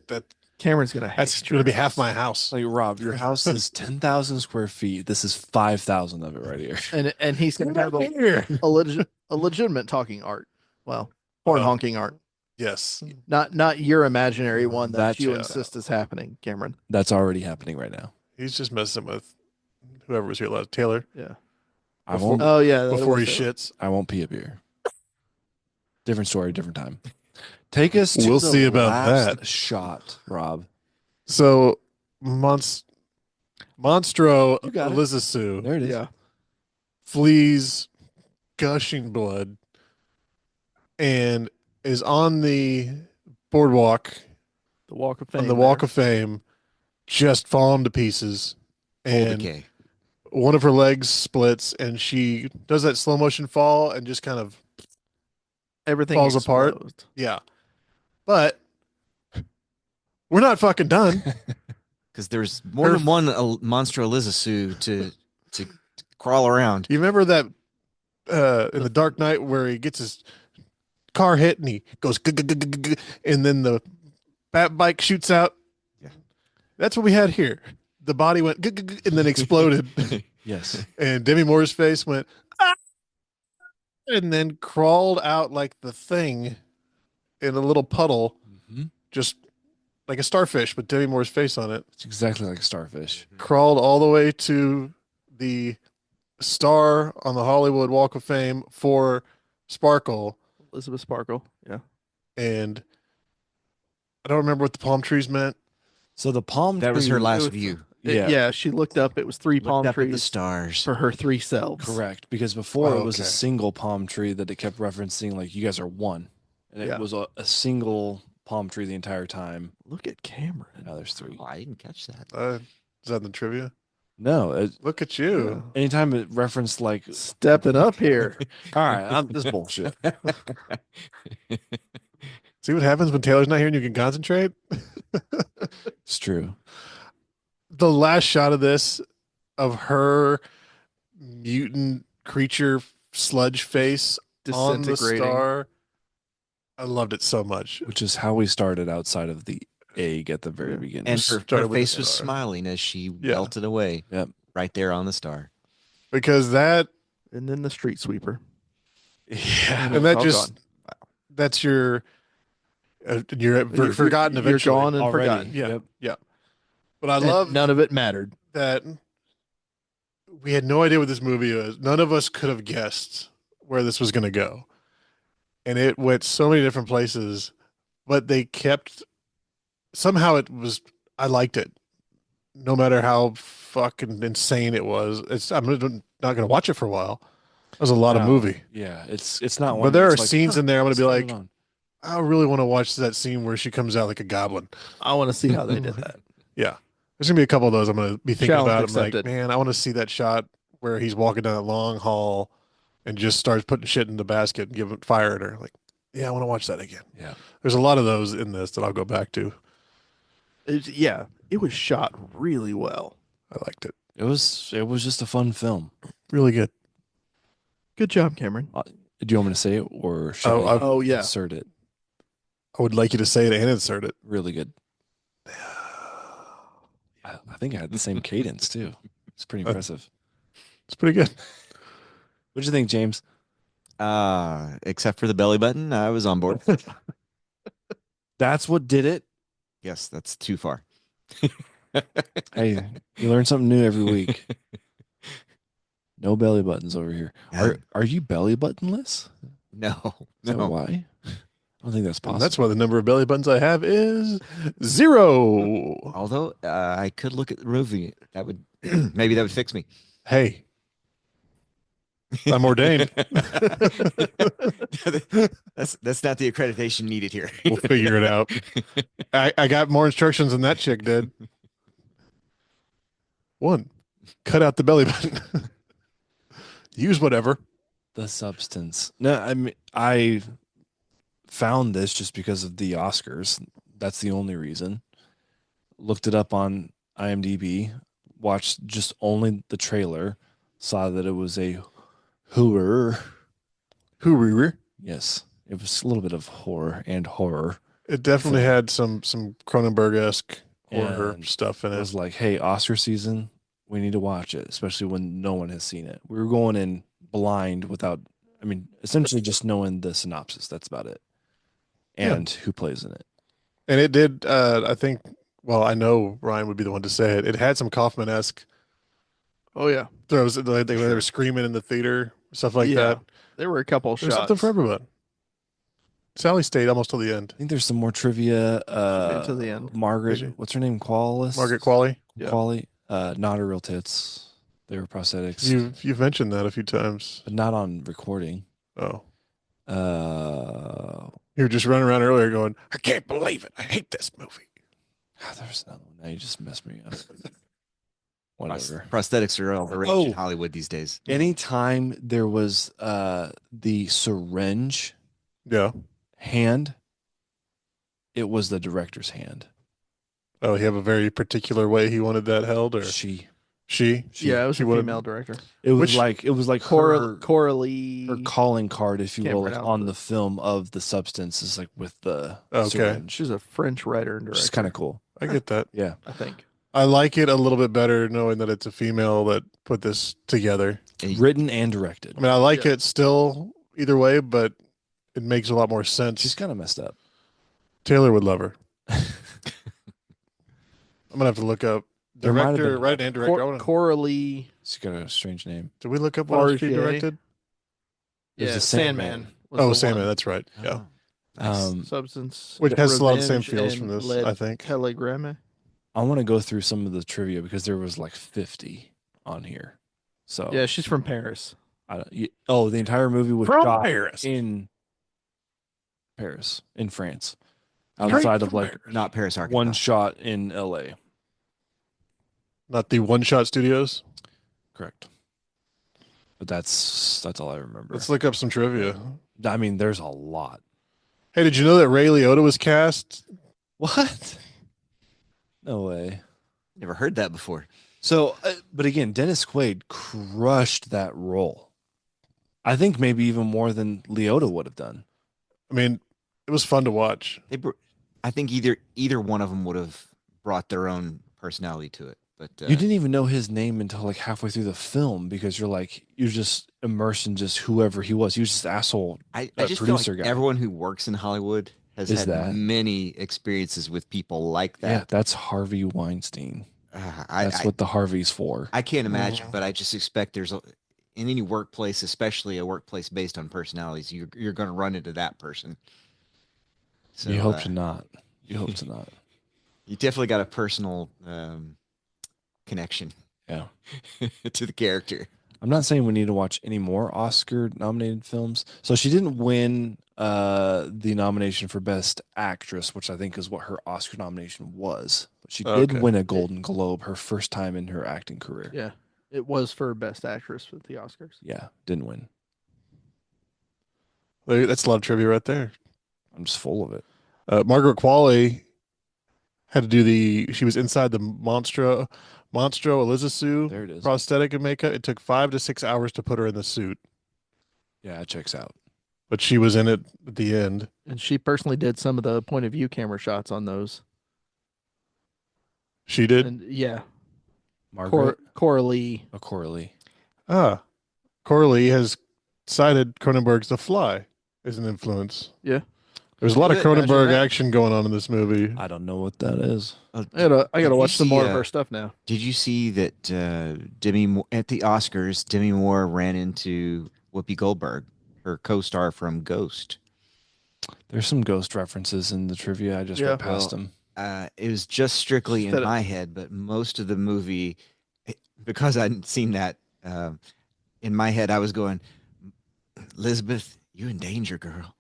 Cameron's gonna hate That's your gonna be house. half my house. Like Rob, your house is 10,000 square feet. This is 5,000 of it right here. and he's gonna have Here. a legitimate talking art. Well, horn Oh. honking art. Yes. Not your imaginary one that That's you it. insist is happening, Cameron. That's already happening right now. He's just messing with whoever was here last. Taylor. Yeah. I Before- won't. Oh yeah. that Before he was Taylor. shits. I won't pee a beer. Different story, different time. Take us to We'll the see about last that. shot, Rob. So Monstro You got it. Eliza Sue There it is. Yeah. flees gushing blood and is on the boardwalk The Walk of Fame. on the Walk of Fame, just falling to pieces. Full And decay. one of her legs splits and she does that slow motion fall and just kind of Everything falls apart. exposed. yeah. But we're not fucking done. Because there's more Her- than one monster Elizasu to crawl around. You remember that in the Dark Knight where he gets his car hit and he goes and then the bat bike shoots out? Yeah. That's what we had here. The body went and then exploded. Yes. And Demi Moore's face went "Ah!" and then crawled out like the Thing in a little puddle, Mhm. just like a starfish with Demi Moore's face on it. It's exactly like a starfish. Crawled all the way to the star on the Hollywood Walk of Fame for Sparkle. Elizabeth Sparkle. Yeah. And I don't remember what the palm trees meant. So the palm That was her tree- last was- view. Yeah. Yeah. She looked up. It was three Looked palm up at the trees stars. for her three selves. Correct, because before Oh, it was a okay. single palm tree that it kept referencing, like, you guys are one, and it Yeah. was a single palm tree the entire time. Look at Cameron. Now there's three. Oh, I didn't catch that. Is that in the trivia? No, Look at you. anytime it referenced like, Stepping up here. all right, this is bullshit. See what happens when Taylor's not here and you can concentrate? It's true. The last shot of this, of her mutant creature sludge face on the Disintegrating. star, I loved it so much. Which is how we started outside of the egg at the very beginning. And Just her started with the face was star. smiling as she Yeah. melted away. Yep. Right there on the star. Because that And then the street sweeper. yeah, and that All just gone. that's your you're You're- forgotten you're eventually. gone and already. forgotten. Yeah. Yep. But I And love none of it mattered. that we had no idea what this movie was. None of us could have guessed where this was going to go. And it went so many different places, but they kept somehow I liked it. No matter how fucking insane it was. I'm not going to watch it for a while. That was a lot of No, movie. Yeah, it's not. But one there are that's like, scenes in there I'm going to be what's like, going on? I really want to watch that scene where she comes out like a goblin. I want to see how they did that. Yeah. There's gonna be a couple of those I'm gonna be thinking Challenge about. I'm like, accepted. man, I want to see that shot where he's walking down that long hall and just starts putting shit in the basket and giving fire at her. Like, yeah, I want to watch that again. Yeah. There's a lot of those in this that I'll go back to. Yeah, it was shot really well. I liked it. It was just a fun film. Really good. Good job, Cameron. Do you want me to say it or should Oh, I Oh yeah. insert it? I would like you to say it and insert it. Really good. I think I had the same cadence too. It's pretty impressive. It's pretty good. What'd you think, James? Except for the belly button, I was on board. That's what did it. Yes, that's too far. Hey, you learn something new every week. No belly buttons over here. Are you belly buttonless? No, Is that no. why? I don't think that's And possible. that's why the number of belly buttons I have is 0. Although I could look at the movie, that would maybe that would fix me. Hey, I'm ordained. That's not the accreditation needed here. We'll figure it out. I got more instructions than that chick did. 1, cut out the belly button. Use whatever. The substance. No, I mean I found this just because of the Oscars. That's the only reason. Looked it up on IMDb, watched just only the trailer, saw that it was a horror. Horror. Yes, it was a little bit of horror and horror. It definitely had some Cronenberg-esque horror And stuff in It it. was like, hey, Oscar season, we need to watch it, especially when no one has seen it. We were going in blind without, I mean, essentially just knowing the synopsis. That's about it. Yeah. And who plays in it. And it did, I think, well, I know Ryan would be the one to say it. It had some Kaufman-esque Oh yeah, throws. Like they Sure. were screaming in the theater, stuff like yeah. that. There were a couple There's shots. something for everyone. Sally stayed almost till the end. I think there's some more trivia. made to the end. Margaret, Did she? what's her name? Qualis. Margaret Qualley. Yeah. Qualley. Not her real tits. They were prosthetics, You've mentioned that a few times. but not on recording. Oh, Uh, you were just running around earlier going, "I can't believe it! I hate this movie." there's another one. Now you just messed me up. Whatever. Prosthetics are all the rage Oh. in Hollywood these days. Anytime there was the syringe Yeah. hand, it was the director's hand. Oh, he have a very particular way he wanted that held, or She. she? Yeah, it was she a wanted- female director. It was Which- like Cora her Lee. calling card, if you Can't will, like pronounce on it. the film of the substance is like with the Okay. syringe. She's a French writer and Which director. is kind of cool. I get that. Yeah. I think. I like it a little bit better knowing that it's a female that put this together. And Written and directed. I mean, I like Yeah. it still either way, but it makes a lot more sense. She's kind of messed up. Taylor would love her. I'm gonna have to look up There might have director, been- writer, and director. I wanna- Cora Lee. She's got a strange name. Did we look up what else she Farge. directed? There's Yeah, the Sandman. Sandman. was Oh, the Sandman. one. That's right. Yeah, Oh, nice. Substance. which has a lot of the same Revenge feels and from this. Lead I think. Telegram. I want to go through some of the trivia because there was like 50 on here. So Yeah, she's from Paris. the entire movie was From shot Paris. in Paris, in France, Straight outside of from like Paris. Not Paris, Arkansas. one shot in LA. Not the One Shot Studios. Correct. But that's all I remember. Let's look up some trivia. I mean, there's a lot. Hey, did you know that Ray Liotta was cast? What? No way. Never heard that before. So, but again, Dennis Quaid crushed that role. I think maybe even more than Liotta would have done. I mean, it was fun to watch. I think either one of them would have brought their own personality to it. But You didn't even know his name until like halfway through the film because you're just immersed in just whoever he was. He was just asshole. I that just feel producer like guy. everyone who works in Hollywood has Is had that. many experiences with people like Yeah, that. that's Harvey Weinstein. That's I what the Harvey's for. I can't imagine, but I just expect in any workplace, especially a workplace based on personalities, you're going to run into that person. So you hope to not. You hope to not. you definitely got a personal connection Yeah. to the character. I'm not saying we need to watch any more Oscar nominated films. So she didn't win the nomination for Best Actress, which I think is what her Oscar nomination was. But she did Okay. win a Golden Globe her first time in her acting career. Yeah. It was for Best Actress with the Oscars. Yeah, didn't win. That's a lot of trivia right there. I'm just full of it. Margaret Qualley had to do she was inside the Monstro Elizasu There it is. prosthetic and makeup. It took 5 to 6 hours to put her in the suit, Yeah, it checks out. but she was in it at the end. And she personally did some of the point of view camera shots on those. She did. And yeah, Margaret Cora Lee. Corley. Corley has cited Cronenberg's The Fly as an influence. Yeah. There's a lot of Good, imagine Cronenberg that. action going on in this movie. I don't know what that is. I gotta Did you watch some more see, of her stuff now. Did you see that Demi Moore, at the Oscars, Demi Moore ran into Whoopi Goldberg, her co-star from Ghost? There's some ghost references in the trivia. I just Yeah. read past Well, them. It was just strictly in Instead of- my head, but most of the movie, because I hadn't seen that, in my head I was going, Elizabeth, you in danger, girl.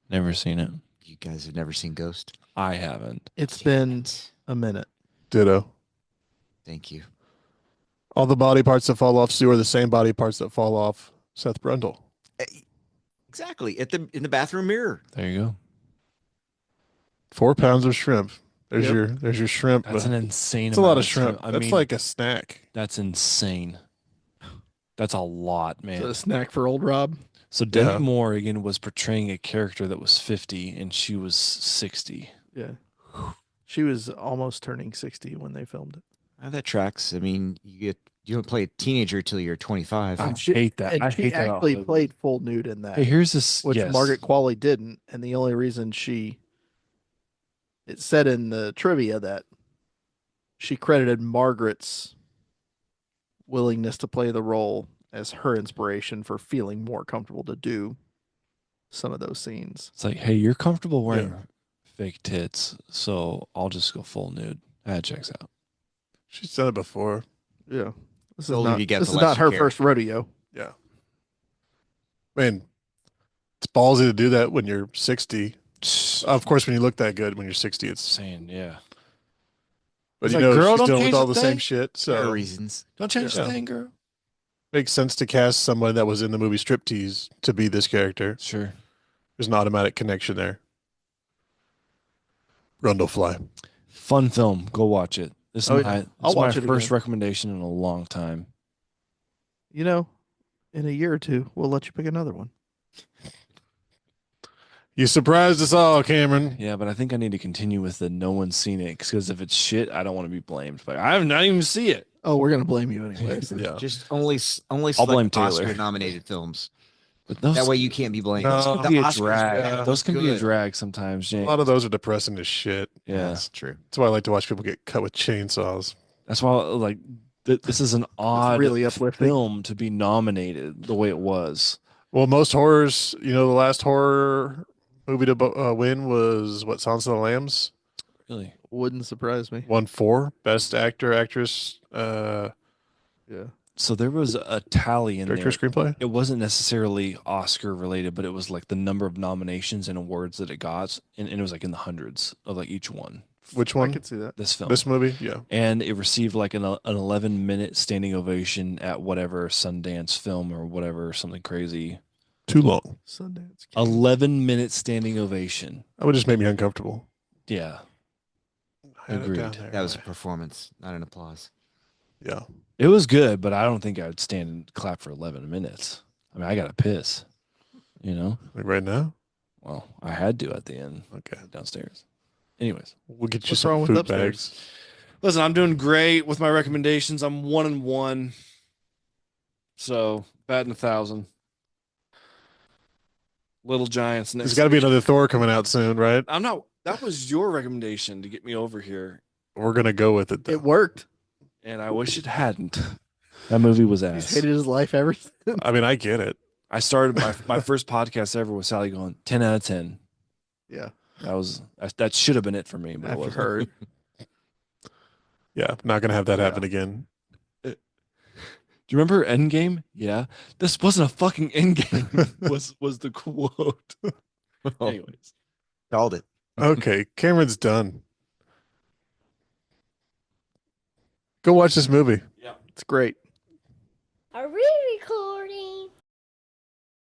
Never seen it. You guys have never seen Ghost? I haven't. It's Damn been it. a minute. Ditto. Thank you. All the body parts that fall off Sue are the same body parts that fall off Seth Brundle. Exactly in the bathroom mirror. There you go. 4 pounds of shrimp. There's Yep. there's your shrimp. That's an insane It's a lot amount of shrimp. I That's mean, like a snack. that's insane. That's a lot, man. So a snack for old Rob. So Demi Yeah. Moore again was portraying a character that was 50 and she was 60. Yeah. She was almost turning 60 when they filmed it. That tracks. I mean, you don't play a teenager till you're 25. I And she- hate that. And I she hate that. actually about- played full nude in that. Hey, here's this. which yes. Margaret Qualley didn't, and the only reason she it said in the trivia that she credited Margaret's willingness to play the role as her inspiration for feeling more comfortable to do some of those scenes. It's like, hey, you're comfortable wearing Yeah. fake tits, so I'll just go full nude. That checks out. She's done it before. Yeah. This is older not, you get, this the is less not you her care. first rodeo. Yeah. Man, it's ballsy to do that when you're 60. Of course, when you look that good when you're 60, it's. Saying, yeah. But It's you like, know, girl, she's don't dealing with change all the the same thing. shit. There are So reasons. Don't change Yeah. the thing, girl. makes sense to cast someone that was in the movie Striptease to be this character. Sure. There's an automatic connection there. Rundlefly. Fun film. Go watch it. This Oh, is yeah. my, this I'll is my watch it first again. recommendation in a long time. You know, in a year or two, we'll let you pick another one. You surprised us all, Cameron. Yeah, but I think I need to continue with the no one's seen it because if it's shit, I don't want to be blamed. But I have not even see it. Oh, we're gonna blame you anyways. Yeah. Just only I'll blame select Taylor. Oscar-nominated films. But those, That way you can't be blamed. No. those The can be a Oscars drag. yeah, Those can be a good. drag sometimes, A James. lot of those are depressing as shit. Yeah. That's true. That's why I like to watch people get cut with chainsaws. That's why, like, this is an odd really uplifting. film to be nominated the way it was. Well, most horrors, you know, the last horror movie to win was what, Silence of the Lambs? Really. Wouldn't surprise me. Won 4 Best Actor, Actress, Yeah. So there was a tally in Director, there. Screenplay. It wasn't necessarily Oscar related, but it was like the number of nominations and awards that it got, and it was like in the hundreds of like each one. Which I one? could see that. This film. This movie? Yeah. And it received like an 11-minute standing ovation at whatever Sundance film or whatever, something crazy. Too long. Sundance. 11-minute standing ovation. That would just make me uncomfortable. Yeah. I had it Agreed. down there. That was a performance, not an applause. Yeah. It was good, but I don't think I would stand and clap for 11 minutes. I mean, I got to piss, you know? Like right now? Well, I had to at the end Okay. downstairs. Anyways. We'll get you What's some wrong with food upstairs? bags. Listen, I'm doing great with my recommendations. I'm 1-1. So, batting 1,000. Little Giants next. There's got to be another Thor coming out soon, right? I'm not. That was your recommendation to get me over here, We're going to go with it, though. It worked. and I wish it hadn't. That movie was He's ass. hated his life ever since. I mean, I get it. I started my first podcast ever with Sally going 10 out of 10. Yeah. That should have been it for me, but it After wasn't. her. Yeah. Not going to have that Yeah. happen again. Do you remember Endgame? Yeah, this wasn't a fucking Endgame. was the quote. Anyways, Called it. Okay. Cameron's done. Go watch this movie. It's great.